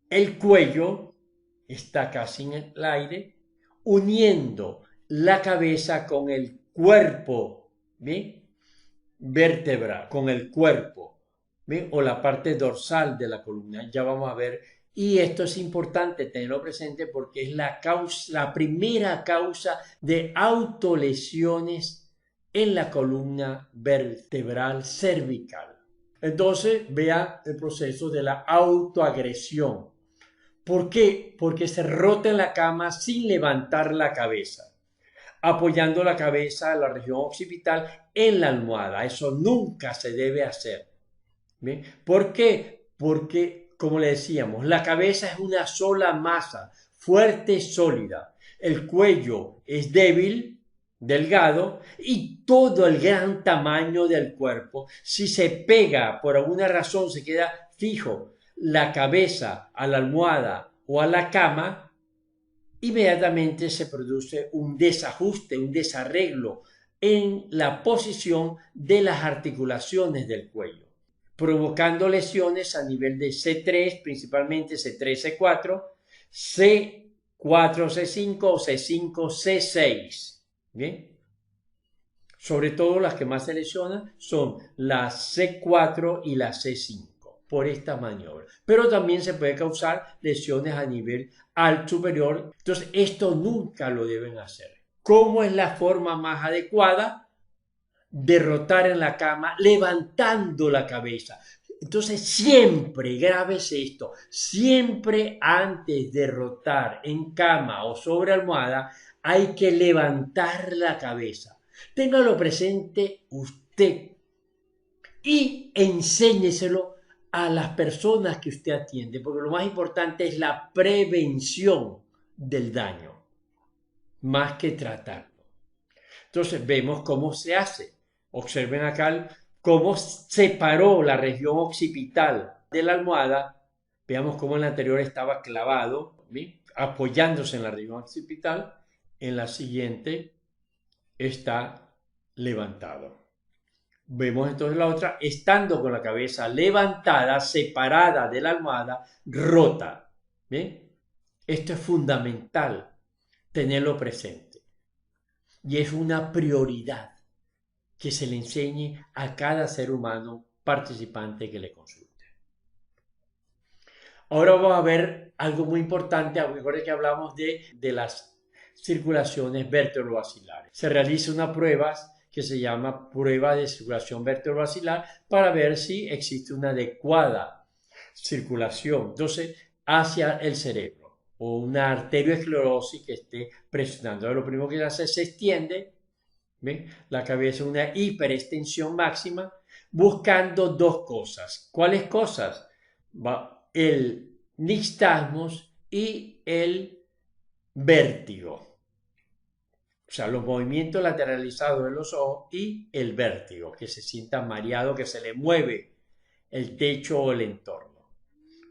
El cuello está casi en el aire, uniendo la cabeza con el cuerpo, ¿bien? Vértebra, con el cuerpo, ¿bien? O la parte dorsal de la columna, ya vamos a ver. Y esto es importante tenerlo presente porque es la primera causa de autolesiones en la columna vertebral cervical. Entonces, vea el proceso de la autoagresión. ¿Por qué? Porque se rota en la cama sin levantar la cabeza, apoyando la cabeza a la región occipital en la almohada. Eso nunca se debe hacer. ¿Bien? ¿Por qué? Porque, como le decíamos, la cabeza es una sola masa, fuerte, sólida. El cuello es débil, delgado, y todo el gran tamaño del cuerpo, si se pega, por alguna razón se queda fijo la cabeza a la almohada o a la cama, inmediatamente se produce un desajuste, un desarreglo en la posición de las articulaciones del cuello, provocando lesiones a nivel de C3, principalmente C3, C4, C4, C5 o C5, C6. ¿Bien? Sobre todo las que más se lesionan son la C4 y la C5 por esta maniobra. Pero también se puede causar lesiones a nivel superior. Entonces, esto nunca lo deben hacer. ¿Cómo es la forma más adecuada? Derrotar en la cama, levantando la cabeza. Entonces, siempre, grábese esto, siempre antes de rotar en cama o sobre almohada, hay que levantar la cabeza. Téngalo presente usted y enséñeselo a las personas que usted atiende, porque lo más importante es la prevención del daño, más que tratarlo. Entonces vemos cómo se hace. Observen acá cómo separó la región occipital de la almohada. Veamos cómo en la anterior estaba clavado, ¿sí?, apoyándose en la región occipital. En la siguiente está levantado. Vemos entonces la otra, estando con la cabeza levantada, separada de la almohada, rota. ¿Bien? Esto es fundamental tenerlo presente. Y es una prioridad que se le enseñe a cada ser humano participante que le consulte. Ahora vamos a ver algo muy importante. Recuerden que hablamos de las circulaciones vertebrovasculares. Se realiza una prueba que se llama prueba de circulación vertebrovascular para ver si existe una adecuada circulación, entonces, hacia el cerebro o una arteriosclerosis que esté presionando. Lo primero que se hace, se extiende, ¿ven?, la cabeza, una hiperextensión máxima, buscando dos cosas. ¿Cuáles cosas? El nixtasmos y el vértigo. O sea, los movimientos lateralizados de los ojos y el vértigo, que se sienta mareado, que se le mueve el techo o el entorno.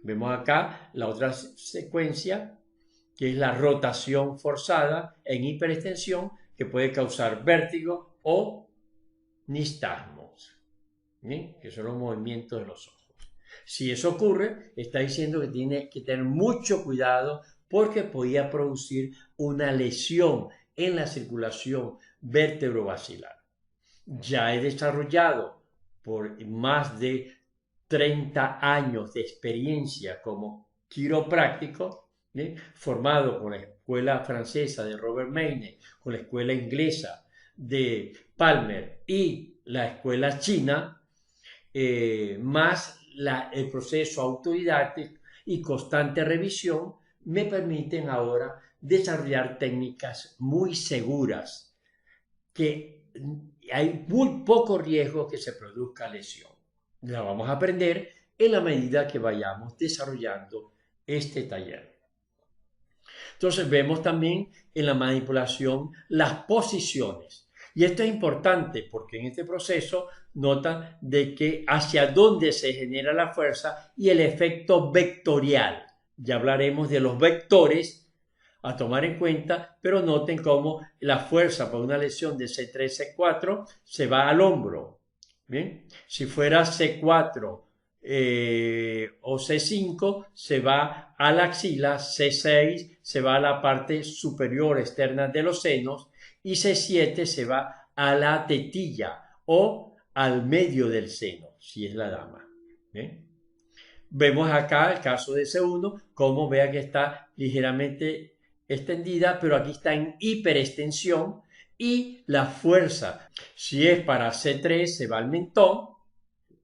Vemos acá la otra secuencia, que es la rotación forzada en hiperextensión, que puede causar vértigo o nixtasmos, ¿sí?, que son los movimientos de los ojos. Si eso ocurre, está diciendo que tiene que tener mucho cuidado porque podría producir una lesión en la circulación vertebrovascular. Ya he desarrollado por más de 30 años de experiencia como quiropráctico, formado con la escuela francesa de Robert Mayne, con la escuela inglesa de Palmer y la escuela china, más el proceso autodidáctico y constante revisión, me permiten ahora desarrollar técnicas muy seguras, que hay muy poco riesgo que se produzca lesión. La vamos a aprender en la medida que vayamos desarrollando este taller. Entonces vemos también en la manipulación las posiciones. Y esto es importante porque en este proceso notan de que hacia dónde se genera la fuerza y el efecto vectorial. Ya hablaremos de los vectores a tomar en cuenta, pero noten cómo la fuerza por una lesión de C3, C4 se va al hombro. ¿Bien? Si fuera C4 o C5 se va a la axila, C6 se va a la parte superior externa de los senos y C7 se va a la tetilla o al medio del seno, si es la dama. ¿Bien? Vemos acá el caso de C1, como vea que está ligeramente extendida, pero aquí está en hiperextensión y la fuerza, si es para C3 se va al mentón,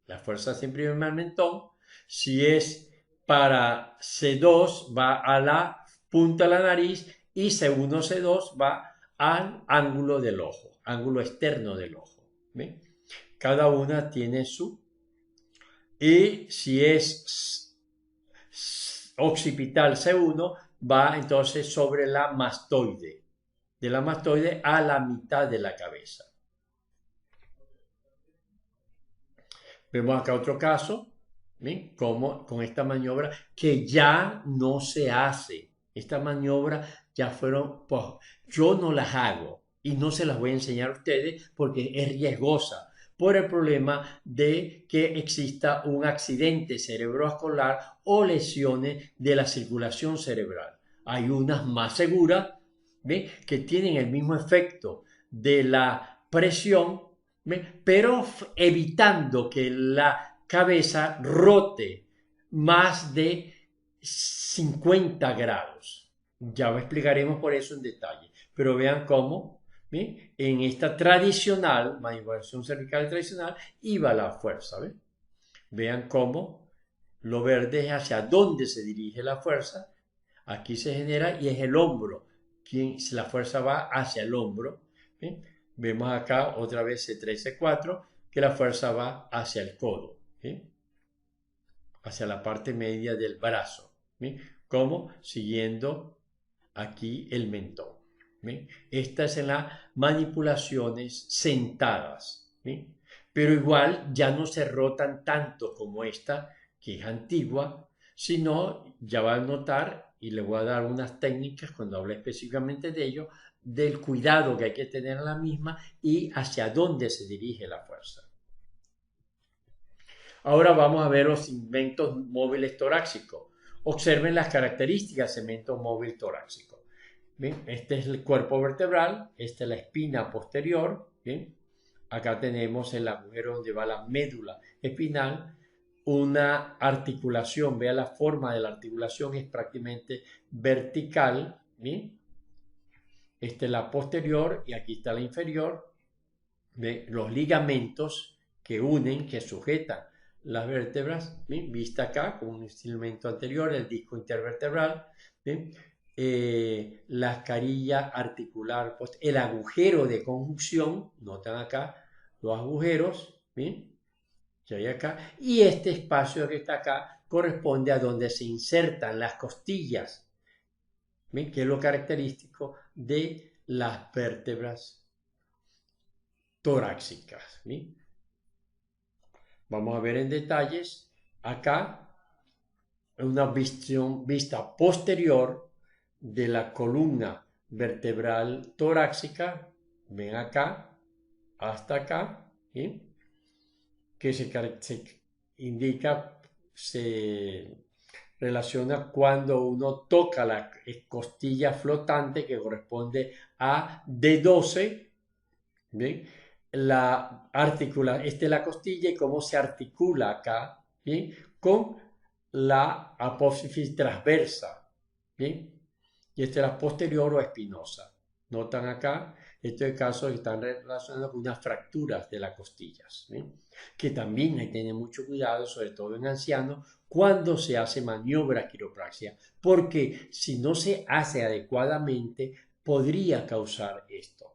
la fuerza siempre va al mentón. Si es para C2 va a la punta de la nariz y C1, C2 va al ángulo del ojo, ángulo externo del ojo. ¿Ven? Cada una tiene su. Y si es occipital C1 va entonces sobre la mastoide, de la mastoide a la mitad de la cabeza. Vemos acá otro caso, ¿ven?, como con esta maniobra que ya no se hace. Esta maniobra ya fueron, pues yo no las hago y no se las voy a enseñar a ustedes porque es riesgosa por el problema de que exista un accidente cerebrovascular o lesiones de la circulación cerebral. Hay unas más seguras, ¿ven?, que tienen el mismo efecto de la presión, pero evitando que la cabeza rote más de 50 grados. Ya explicaremos por eso en detalle. Pero vean cómo, ¿ven?, en esta tradicional, manipulación cervical tradicional, iba la fuerza. ¿Ven? Vean cómo lo verde es hacia dónde se dirige la fuerza. Aquí se genera y es el hombro. La fuerza va hacia el hombro. ¿Ven? Vemos acá otra vez C3, C4, que la fuerza va hacia el codo. ¿Sí? hacia la parte media del brazo, ¿bien? Como siguiendo aquí el mentón. ¿Bien? Estas son las manipulaciones sentadas, ¿bien? Pero igual ya no se rotan tanto como esta, que es antigua, sino ya va a notar, y le voy a dar unas técnicas cuando hable específicamente de ello, del cuidado que hay que tener en la misma y hacia dónde se dirige la fuerza. Ahora vamos a ver los segmentos móviles torácicos. Observen las características del segmento móvil torácico. ¿Bien? Este es el cuerpo vertebral, esta es la espina posterior. ¿Bien? Acá tenemos el agujero donde va la médula espinal, una articulación, vea la forma de la articulación, es prácticamente vertical. ¿Bien? Esta es la posterior y aquí está la inferior. ¿Bien? Los ligamentos que unen, que sujetan las vértebras, ¿bien? Vista acá con un instrumento anterior, el disco intervertebral, ¿bien? La carilla articular, el agujero de conjunción, notan acá los agujeros, ¿bien? Que hay acá, y este espacio que está acá corresponde a donde se insertan las costillas, ¿bien? Que es lo característico de las vértebras torácicas, ¿bien? Vamos a ver en detalles acá una vista posterior de la columna vertebral torácica, ven acá, hasta acá, ¿sí? Que se indica, se relaciona cuando uno toca la costilla flotante que corresponde a D12, ¿bien? Esta es la costilla y cómo se articula acá, ¿bien? Con la apófisis transversa, ¿bien? Y esta es la posterior o espinosa. Notan acá, estos casos están relacionados con unas fracturas de las costillas, ¿bien? Que también hay que tener mucho cuidado, sobre todo en ancianos, cuando se hace maniobra quiropraxia, porque si no se hace adecuadamente, podría causar esto.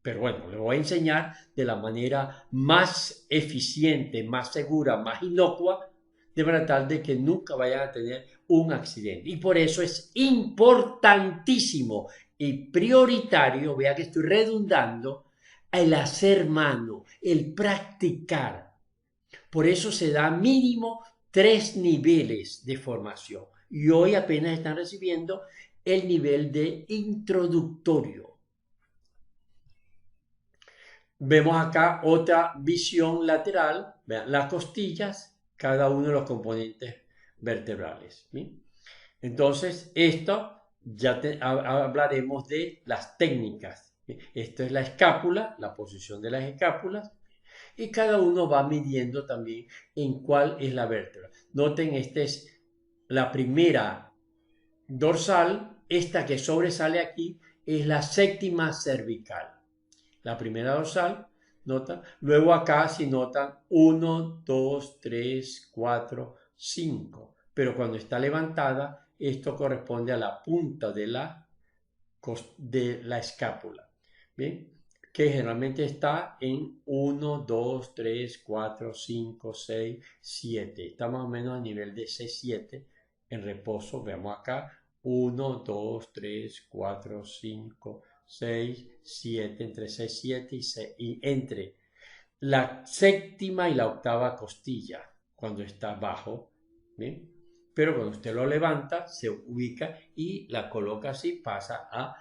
Pero bueno, les voy a enseñar de la manera más eficiente, más segura, más inocua, de manera tal de que nunca vayan a tener un accidente. Y por eso es importantísimo y prioritario, vea que estoy redundando, el hacer mano, el practicar. Por eso se da mínimo 3 niveles de formación. Y hoy apenas están recibiendo el nivel de introductorio. Vemos acá otra visión lateral, vean, las costillas, cada uno de los componentes vertebrales. ¿Sí? Entonces, esto ya hablaremos de las técnicas. ¿Sí? Esto es la escápula, la posición de las escápulas, y cada uno va midiendo también en cuál es la vértebra. Noten, esta es la primera dorsal, esta que sobresale aquí es la séptima cervical. La primera dorsal, nota. Luego acá si notan 1, 2, 3, 4, 5. Pero cuando está levantada, esto corresponde a la punta de la escápula. ¿Bien? Que generalmente está en 1, 2, 3, 4, 5, 6, 7. Está más o menos a nivel de 6, 7 en reposo. Veamos acá. 1, 2, 3, 4, 5, 6, 7, entre 6, 7 y entre la séptima y la octava costilla, cuando está bajo, ¿bien? Pero cuando usted lo levanta, se ubica y la coloca así, pasa a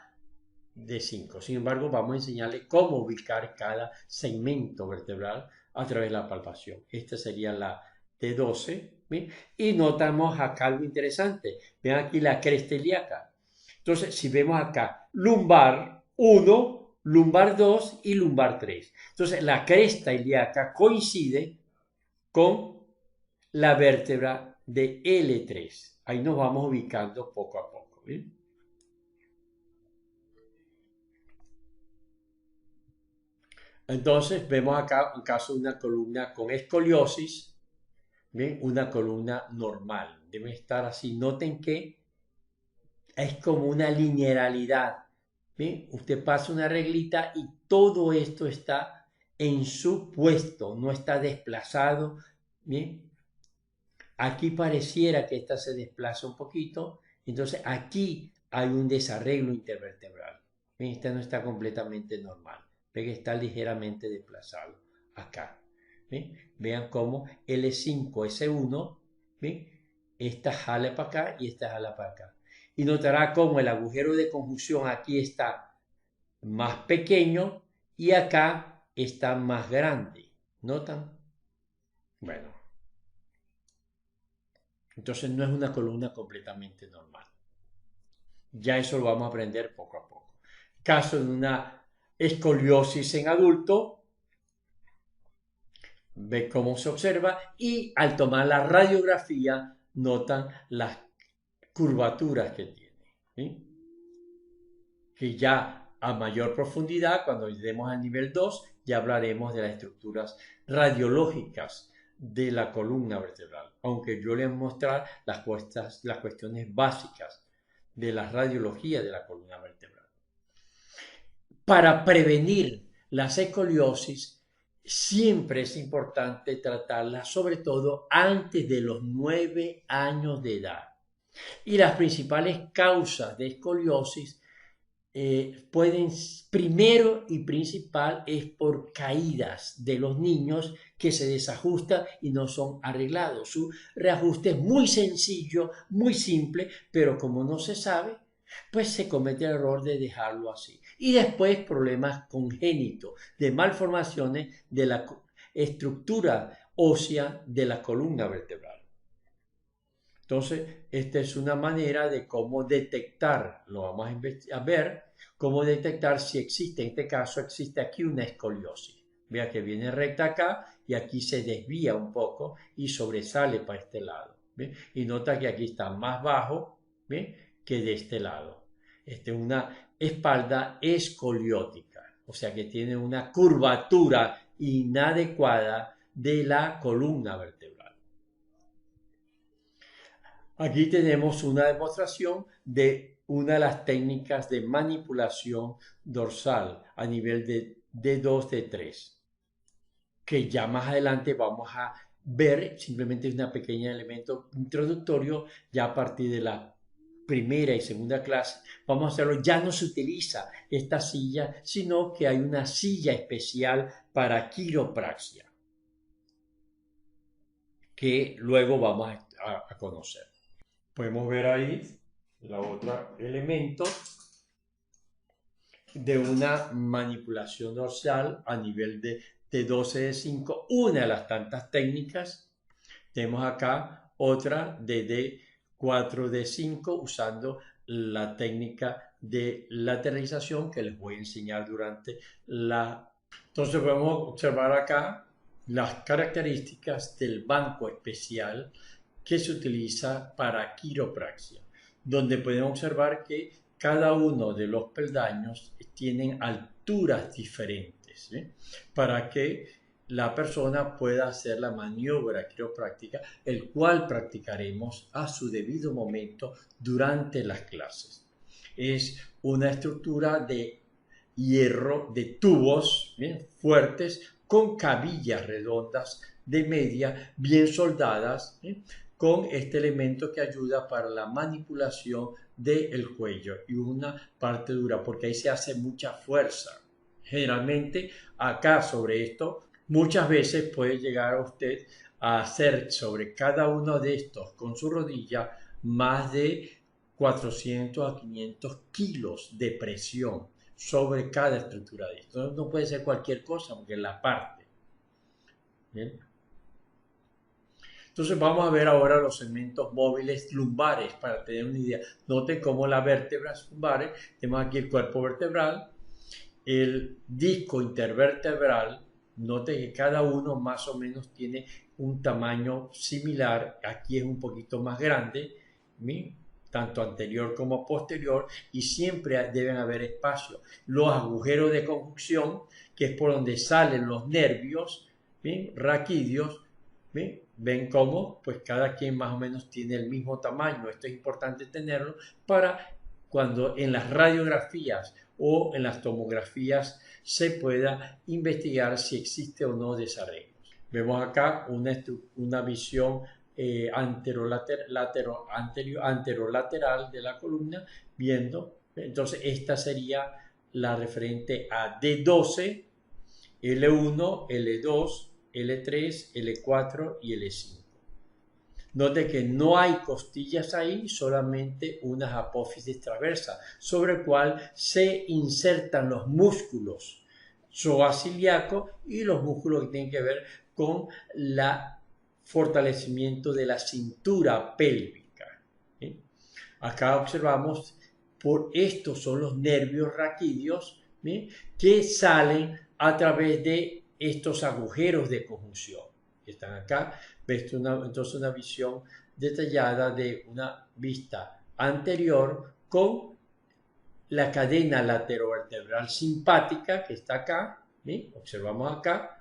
D5. Sin embargo, vamos a enseñarle cómo ubicar cada segmento vertebral a través de la palpación. Esta sería la D12, ¿bien? Y notamos acá algo interesante. Vean aquí la cresta ilíaca. Entonces, si vemos acá, lumbar 1, lumbar 2 y lumbar 3. Entonces, la cresta ilíaca coincide con la vértebra de L3. Ahí nos vamos ubicando poco a poco. ¿Bien? Entonces, vemos acá un caso de una columna con escoliosis, ¿bien? Una columna normal. Debe estar así. Noten que es como una linealidad. ¿Bien? Usted pasa una reglita y todo esto está en su puesto, no está desplazado. ¿Bien? Aquí pareciera que esta se desplaza un poquito, entonces aquí hay un desarreglo intervertebral. ¿Ven? Esta no está completamente normal, ve que está ligeramente desplazado acá. ¿Ven? Vean cómo L5, S1, ¿ven? Esta jala para acá y esta jala para acá. Y notará cómo el agujero de conjunción aquí está más pequeño y acá está más grande. ¿Notan? Bueno, entonces no es una columna completamente normal. Ya eso lo vamos a aprender poco a poco. Caso de una escoliosis en adulto, ve cómo se observa y al tomar la radiografía notan las curvaturas que tiene. ¿Sí? Que ya a mayor profundidad, cuando lleguemos al nivel 2, ya hablaremos de las estructuras radiológicas de la columna vertebral, aunque yo les mostrar las cuestiones básicas de la radiología de la columna vertebral. Para prevenir las escoliosis, siempre es importante tratarla, sobre todo antes de los 9 años de edad. Y las principales causas de escoliosis pueden, primero y principal, es por caídas de los niños que se desajustan y no son arreglados. Su reajuste es muy sencillo, muy simple, pero como no se sabe, pues se comete el error de dejarlo así. Y después problemas congénitos de malformaciones de la estructura ósea de la columna vertebral. Entonces, esta es una manera de cómo detectar, lo vamos a ver, cómo detectar si existe, en este caso existe aquí una escoliosis. Vea que viene recta acá y aquí se desvía un poco y sobresale para este lado. ¿Ve? Y nota que aquí está más bajo, ¿ve? Que de este lado. Esta es una espalda escoliótica, o sea que tiene una curvatura inadecuada de la columna vertebral. Aquí tenemos una demostración de una de las técnicas de manipulación dorsal a nivel de D2, D3, que ya más adelante vamos a ver, simplemente es un pequeño elemento introductorio, ya a partir de la primera y segunda clase, vamos a hacerlo, ya no se utiliza esta silla, sino que hay una silla especial para quiropraxia, que luego vamos a conocer. Podemos ver ahí el otro elemento de una manipulación dorsal a nivel de T12 de 5, una de las tantas técnicas. Tenemos acá otra de D4 de 5 usando la técnica de lateralización que les voy a enseñar durante la... Entonces podemos observar acá las características del banco especial que se utiliza para quiropraxia, donde podemos observar que cada uno de los peldaños tienen alturas diferentes, ¿sí? Para que la persona pueda hacer la maniobra quiropráctica, el cual practicaremos a su debido momento durante las clases. Es una estructura de hierro, de tubos, ¿bien? Fuertes, con cabillas redondas de media, bien soldadas, ¿bien? Con este elemento que ayuda para la manipulación del cuello y una parte dura, porque ahí se hace mucha fuerza. Generalmente acá sobre esto, muchas veces puede llegar a usted a hacer sobre cada uno de estos con su rodilla más de 400 a 500 kilos de presión sobre cada estructura de esto. No puede ser cualquier cosa porque es la parte. ¿Bien? Entonces vamos a ver ahora los segmentos móviles lumbares para tener una idea. Noten cómo las vértebras lumbares, tenemos aquí el cuerpo vertebral, el disco intervertebral, noten que cada uno más o menos tiene un tamaño similar, aquí es un poquito más grande, ¿sí? Tanto anterior como posterior, y siempre deben haber espacio. Los agujeros de conjunción, que es por donde salen los nervios, ¿sí? Raquídeos, ¿sí? Ven cómo pues cada quien más o menos tiene el mismo tamaño. Esto es importante tenerlo para cuando en las radiografías o en las tomografías se pueda investigar si existe o no desarreglos. Vemos acá una visión anterolateral de la columna, viendo. Entonces esta sería la referente a D12, L1, L2, L3, L4 y L5. Note que no hay costillas ahí, solamente unas apófisis transversas, sobre el cual se insertan los músculos psoasiliacos y los músculos que tienen que ver con el fortalecimiento de la cintura pélvica. ¿Sí? Acá observamos, por estos son los nervios raquídeos, ¿sí?, que salen a través de estos agujeros de conjunción que están acá. Ves entonces una visión detallada de una vista anterior con la cadena laterovertebral simpática que está acá, ¿sí? Observamos acá.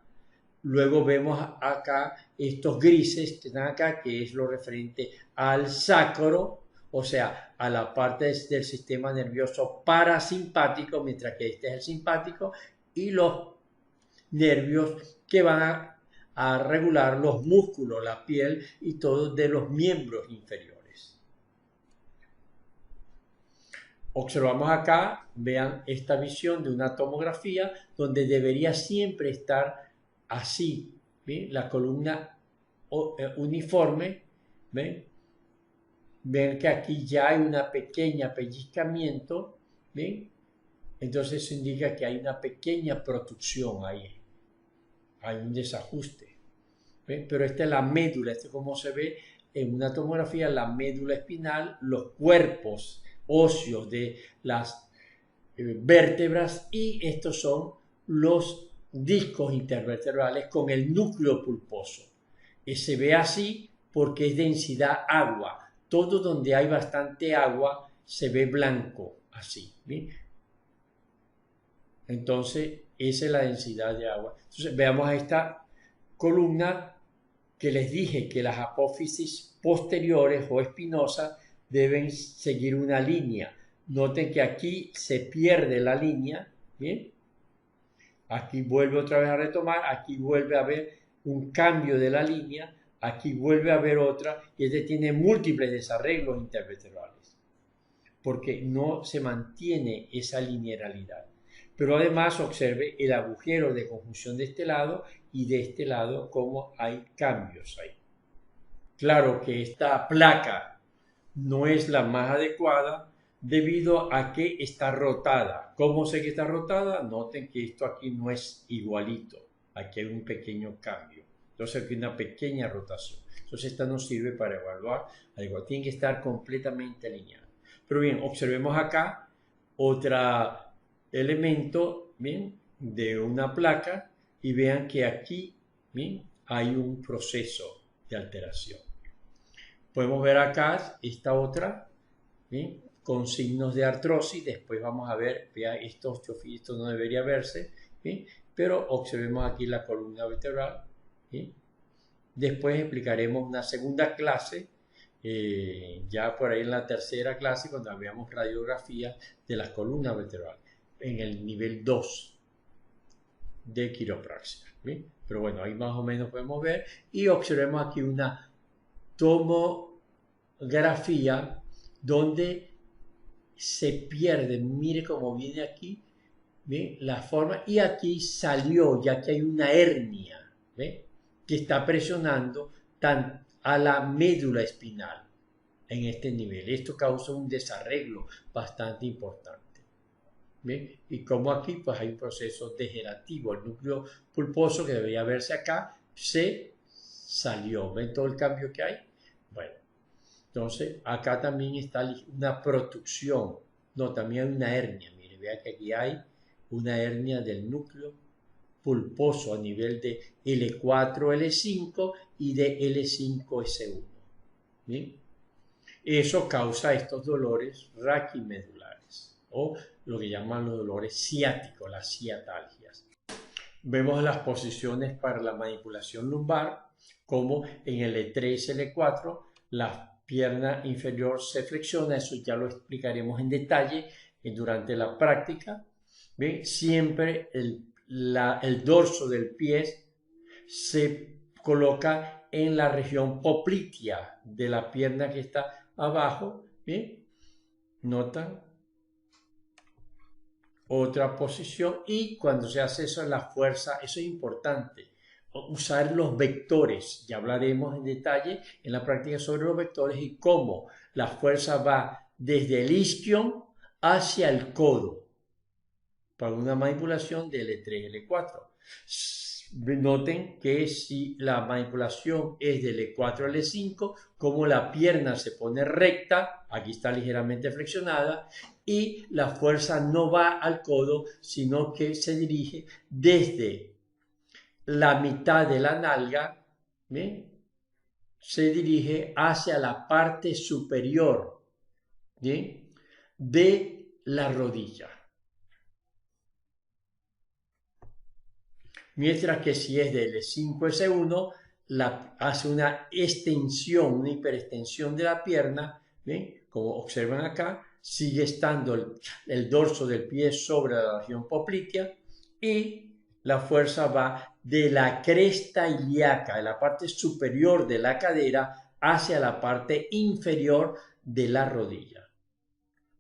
Luego vemos acá estos grises que están acá, que es lo referente al sacro, o sea, a la parte del sistema nervioso parasimpático, mientras que este es el simpático, y los nervios que van a regular los músculos, la piel y todo de los miembros inferiores. Observamos acá, vean esta visión de una tomografía donde debería siempre estar así, ¿ven? La columna uniforme, ¿ven? Ven que aquí ya hay una pequeña pellizcamiento, ¿ven? Entonces eso indica que hay una pequeña protrusión ahí, hay un desajuste, ¿ven? Pero esta es la médula, esto es como se ve en una tomografía, la médula espinal, los cuerpos óseos de las vértebras, y estos son los discos intervertebrales con el núcleo pulposo. Se ve así porque es densidad agua. Todo donde hay bastante agua se ve blanco, así, ¿sí? Entonces, esa es la densidad de agua. Entonces, veamos a esta columna que les dije que las apófisis posteriores o espinosas deben seguir una línea. Noten que aquí se pierde la línea, ¿bien? Aquí vuelve otra vez a retomar, aquí vuelve a haber un cambio de la línea, aquí vuelve a haber otra, y este tiene múltiples desarreglos intervertebrales, porque no se mantiene esa linealidad. Pero además observe el agujero de conjunción de este lado y de este lado, cómo hay cambios ahí. Claro que esta placa no es la más adecuada debido a que está rotada. ¿Cómo sé que está rotada? Noten que esto aquí no es igualito. Aquí hay un pequeño cambio. Entonces aquí hay una pequeña rotación. Entonces esta nos sirve para evaluar. Al igual, tiene que estar completamente alineada. Pero bien, observemos acá otro elemento, bien, de una placa, y vean que aquí, bien, hay un proceso de alteración. Podemos ver acá esta otra, ¿sí?, con signos de artrosis. Después vamos a ver, vea, esto no debería verse, ¿sí?, pero observemos aquí la columna vertebral, ¿sí? Después explicaremos una segunda clase, ya por ahí en la tercera clase, cuando veamos radiografía de las columnas vertebrales, en el nivel 2 de quiropraxia, ¿sí? Pero bueno, ahí más o menos podemos ver, y observemos aquí una tomografía donde se pierde, mire cómo viene aquí, ¿ve?, la forma, y aquí salió, ya que hay una hernia, ¿ve?, que está presionando a la médula espinal en este nivel. Esto causa un desarreglo bastante importante, ¿ve? Y como aquí pues hay un proceso degenerativo, el núcleo pulposo que debería verse acá se salió. ¿Ven todo el cambio que hay? Bueno, entonces acá también está una protrusión, no, también hay una hernia. Mire, vea que aquí hay una hernia del núcleo pulposo a nivel de L4, L5 y de L5, S1. ¿Bien? Eso causa estos dolores raquimedulares, o lo que llaman los dolores ciáticos, las ciatalgias. Vemos las posiciones para la manipulación lumbar, como en el L3, L4, la pierna inferior se flexiona. Eso ya lo explicaremos en detalle durante la práctica. ¿Ven? Siempre el dorso del pie se coloca en la región poplitea de la pierna que está abajo. ¿Bien? ¿Notan? Otra posición, y cuando se hace eso, la fuerza, eso es importante, usar los vectores. Ya hablaremos en detalle en la práctica sobre los vectores y cómo la fuerza va desde el isquion hacia el codo para una manipulación de L3, L4. Noten que si la manipulación es de L4 a L5, como la pierna se pone recta, aquí está ligeramente flexionada, y la fuerza no va al codo, sino que se dirige desde la mitad de la nalga, ¿bien? Se dirige hacia la parte superior, ¿bien? De la rodilla. Mientras que si es de L5 S1, hace una extensión, una hiperextensión de la pierna, ¿ven? Como observan acá, sigue estando el dorso del pie sobre la región poplitea y la fuerza va de la cresta ilíaca, de la parte superior de la cadera, hacia la parte inferior de la rodilla.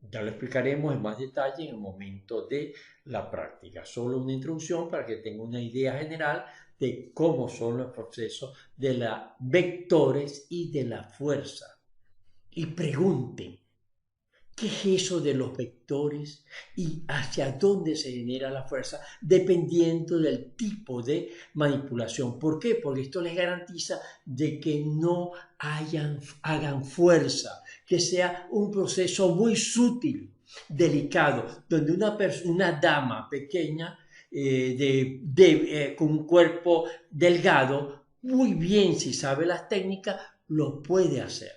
Ya lo explicaremos en más detalle en el momento de la práctica. Solo una introducción para que tengan una idea general de cómo son los procesos de los vectores y de la fuerza. Y pregunten, ¿qué es eso de los vectores y hacia dónde se genera la fuerza dependiendo del tipo de manipulación? ¿Por qué? Porque esto les garantiza de que no hagan fuerza, que sea un proceso muy sutil, delicado, donde una dama pequeña con un cuerpo delgado, muy bien, si sabe las técnicas, lo puede hacer.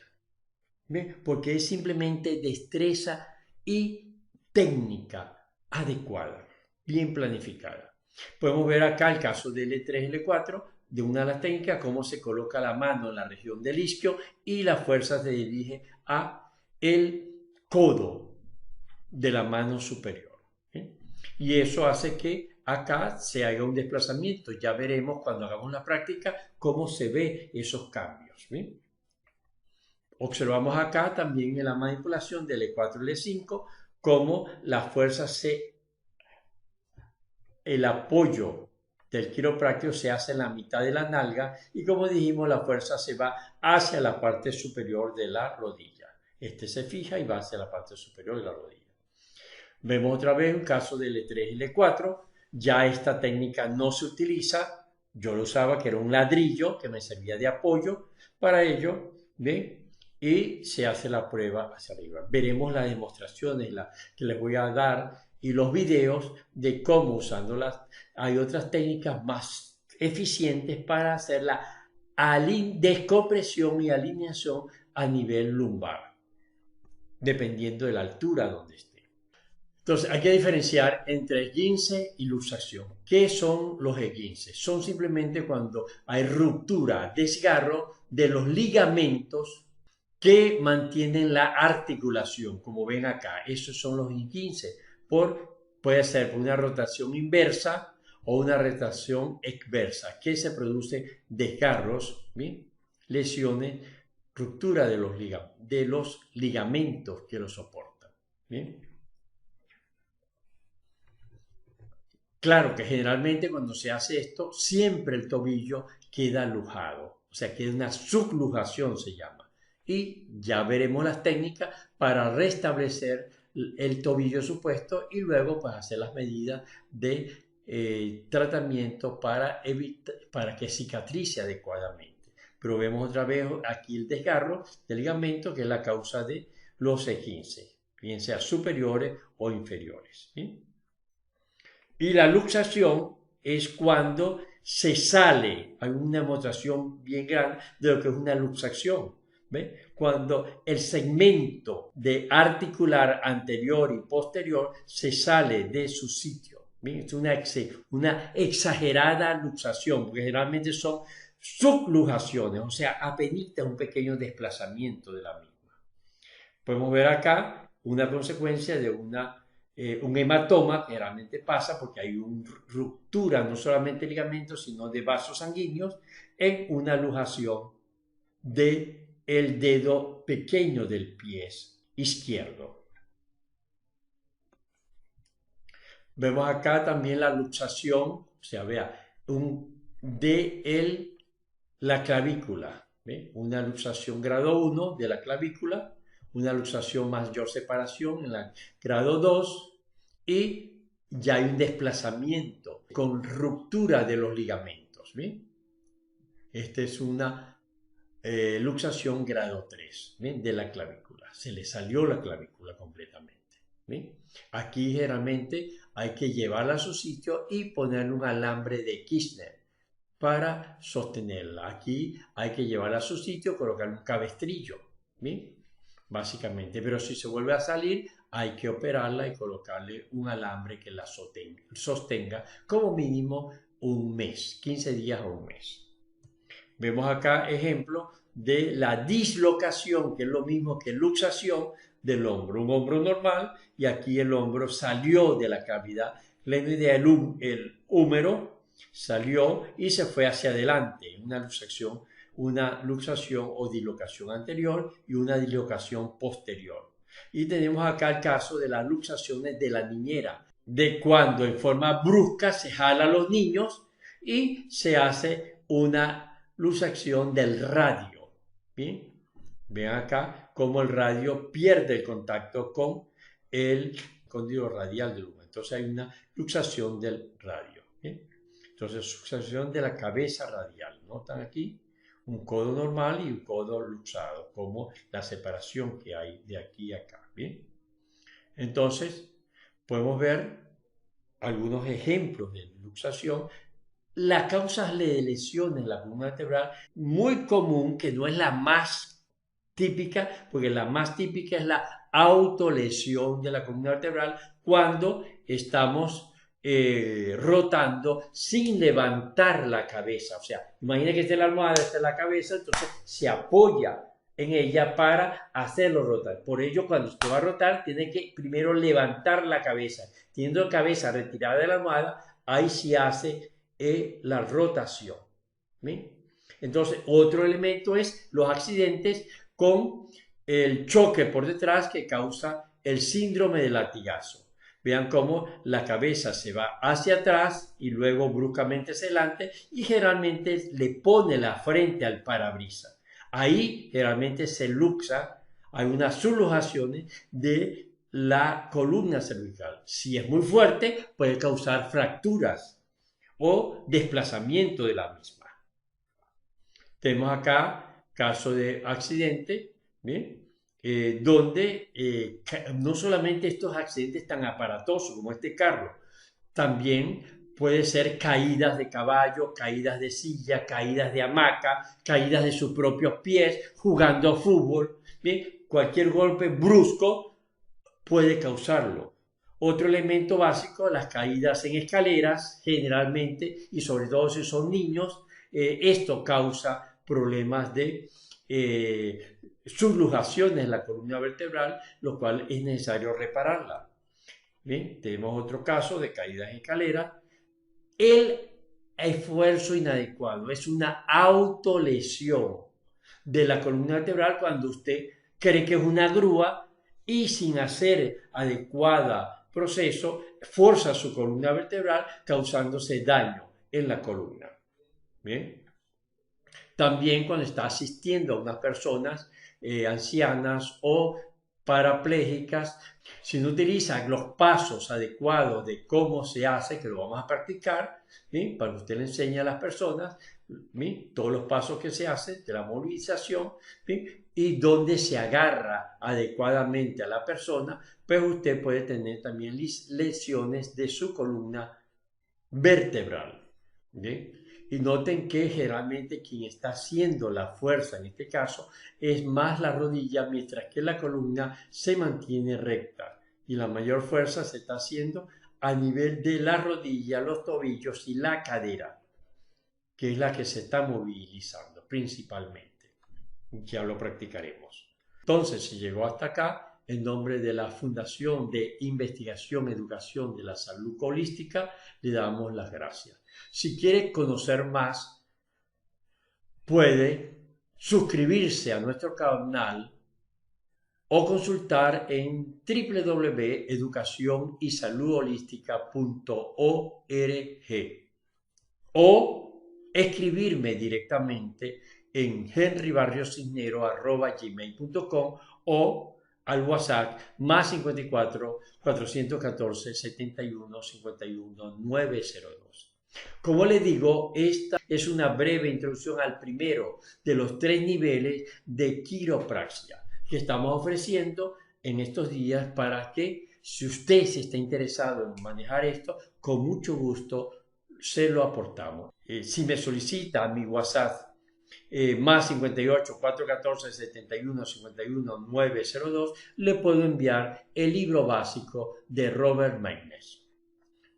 ¿Bien? Porque es simplemente destreza y técnica adecuada, bien planificada. Podemos ver acá el caso del L3, L4, de una de las técnicas, cómo se coloca la mano en la región del isquio y la fuerza se dirige a el codo de la mano superior. ¿Bien? Y eso hace que acá se haga un desplazamiento. Ya veremos cuando hagamos la práctica cómo se ve esos cambios. ¿Bien? Observamos acá también en la manipulación del E4 y L5 cómo la fuerza el apoyo del quiropráctico se hace en la mitad de la nalga y como dijimos la fuerza se va hacia la parte superior de la rodilla. Este se fija y va hacia la parte superior de la rodilla. Vemos otra vez un caso del L3 y L4. Ya esta técnica no se utiliza. Yo lo usaba que era un ladrillo que me servía de apoyo para ello. ¿Ven? Y se hace la prueba hacia arriba. Veremos las demostraciones que les voy a dar y los videos de cómo usándolas. Hay otras técnicas más eficientes para hacer la descompresión y alineación a nivel lumbar, dependiendo de la altura donde esté. Entonces hay que diferenciar entre esguince y luxación. ¿Qué son los esguinces? Son simplemente cuando hay ruptura, desgarro de los ligamentos que mantienen la articulación, como ven acá. Esos son los esguinces. Puede ser por una rotación inversa o una rotación exversa, que se produce desgarros, ¿bien? Lesiones, ruptura de los ligamentos que lo soportan. ¿Bien? Claro que generalmente cuando se hace esto, siempre el tobillo queda lujado, o sea, queda una sublujación se llama. Y ya veremos las técnicas para restablecer el tobillo supuesto y luego pues hacer las medidas de tratamiento para que cicatrice adecuadamente. Pero vemos otra vez aquí el desgarro del ligamento que es la causa de los esguinces, bien sea superiores o inferiores. ¿Sí? Y la luxación es cuando se sale, hay una demostración bien grande de lo que es una luxación. ¿Ve? Cuando el segmento de articular anterior y posterior se sale de su sitio. ¿Ve? Es una exagerada luxación, porque generalmente son subluxaciones, o sea, apenas un pequeño desplazamiento de la misma. Podemos ver acá una consecuencia de un hematoma, que generalmente pasa porque hay una ruptura no solamente de ligamentos, sino de vasos sanguíneos en una luxación del dedo pequeño del pie izquierdo. Vemos acá también la luxación, o sea, vea, de la clavícula, ¿ve? Una luxación grado 1 de la clavícula, una luxación mayor separación en la grado 2 y ya hay un desplazamiento con ruptura de los ligamentos, ¿ve? Esta es una luxación grado 3, ¿ve? De la clavícula. Se le salió la clavícula completamente, ¿ve? Aquí generalmente hay que llevarla a su sitio y ponerle un alambre de Kirchner para sostenerla. Aquí hay que llevarla a su sitio, colocarle un cabestrillo, ¿sí? Básicamente. Pero si se vuelve a salir, hay que operarla y colocarle un alambre que la sostenga como mínimo un mes, 15 días o un mes. Vemos acá ejemplo de la dislocación, que es lo mismo que luxación del hombro. Un hombro normal y aquí el hombro salió de la cavidad glenoidea, el húmero salió y se fue hacia adelante. Una luxación o dislocación anterior y una dislocación posterior. Y tenemos acá el caso de las luxaciones de la niñera, de cuando en forma brusca se jala a los niños y se hace una luxación del radio. ¿Bien? Ven acá cómo el radio pierde el contacto con el cóndilo radial del humano. Entonces hay una luxación del radio. ¿Bien? Entonces, luxación de la cabeza radial. ¿Notan aquí? Un codo normal y un codo luxado, como la separación que hay de aquí a acá. ¿Bien? Entonces, podemos ver algunos ejemplos de luxación. Las causas de lesiones en la columna vertebral, muy común, que no es la más típica, porque la más típica es la autolesión de la columna vertebral cuando estamos rotando sin levantar la cabeza. O sea, imagina que esta es la almohada, esta es la cabeza, entonces se apoya en ella para hacerlo rotar. Por ello, cuando usted va a rotar, tiene que primero levantar la cabeza. Teniendo la cabeza retirada de la almohada, ahí se hace la rotación. ¿Sí? Entonces, otro elemento es los accidentes con el choque por detrás que causa el síndrome del latigazo. Vean cómo la cabeza se va hacia atrás y luego bruscamente hacia adelante y generalmente le pone la frente al parabrisas. Ahí generalmente se luxa, hay unas subluxaciones de la columna cervical. Si es muy fuerte, puede causar fracturas o desplazamiento de la misma. Tenemos acá caso de accidente, ¿bien? Donde no solamente estos accidentes tan aparatosos como este carro, también puede ser caídas de caballo, caídas de silla, caídas de hamaca, caídas de sus propios pies, jugando fútbol, ¿bien? Cualquier golpe brusco puede causarlo. Otro elemento básico, las caídas en escaleras, generalmente, y sobre todo si son niños, esto causa problemas de subluxaciones en la columna vertebral, lo cual es necesario repararla. Bien, tenemos otro caso de caídas en escalera. El esfuerzo inadecuado es una autolesión de la columna vertebral cuando usted cree que es una grúa y sin hacer adecuada proceso forza su columna vertebral causándose daño en la columna. ¿Bien? También cuando está asistiendo a unas personas ancianas o parapléjicas, si no utilizan los pasos adecuados de cómo se hace, que lo vamos a practicar, ¿sí? Para que usted le enseñe a las personas, ¿sí? Todos los pasos que se hacen de la movilización, ¿sí? Y donde se agarra adecuadamente a la persona, pues usted puede tener también lesiones de su columna vertebral. ¿Sí? Y noten que generalmente quien está haciendo la fuerza en este caso es más la rodilla, mientras que la columna se mantiene recta y la mayor fuerza se está haciendo a nivel de la rodilla, los tobillos y la cadera, que es la que se está movilizando principalmente. Ya lo practicaremos. Entonces, si llegó hasta acá, en nombre de la Fundación de Investigación y Educación de la Salud Holística, le damos las gracias. Si quiere conocer más, puede suscribirse a nuestro canal o consultar en www.educacionysaludholística.org o escribirme directamente en henrybarrioscisnero@gmail.com o al WhatsApp más 54 414 71 51 902. Como les digo, esta es una breve introducción al primero de los 3 niveles de quiropraxia que estamos ofreciendo en estos días para que, si usted se está interesado en manejar esto, con mucho gusto se lo aportamos. Si me solicita a mi WhatsApp más 58 414 71 51 902, le puedo enviar el libro básico de Robert Magnus.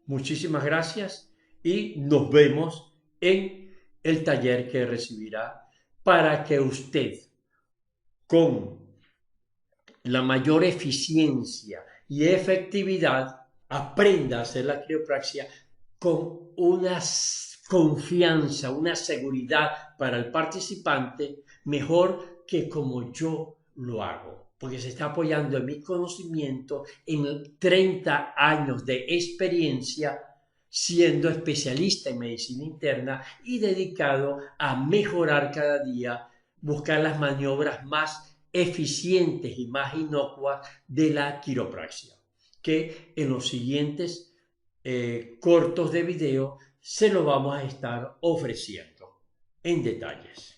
Muchísimas gracias y nos vemos en el taller que recibirá para que usted, con la mayor eficiencia y efectividad, aprenda a hacer la criopraxia con una confianza, una seguridad para el participante mejor que como yo lo hago, porque se está apoyando en mi conocimiento, en 30 años de experiencia siendo especialista en medicina interna y dedicado a mejorar cada día, buscar las maniobras más eficientes y más inocuas de la quiropraxia, que en los siguientes cortos de video se lo vamos a estar ofreciendo en detalles.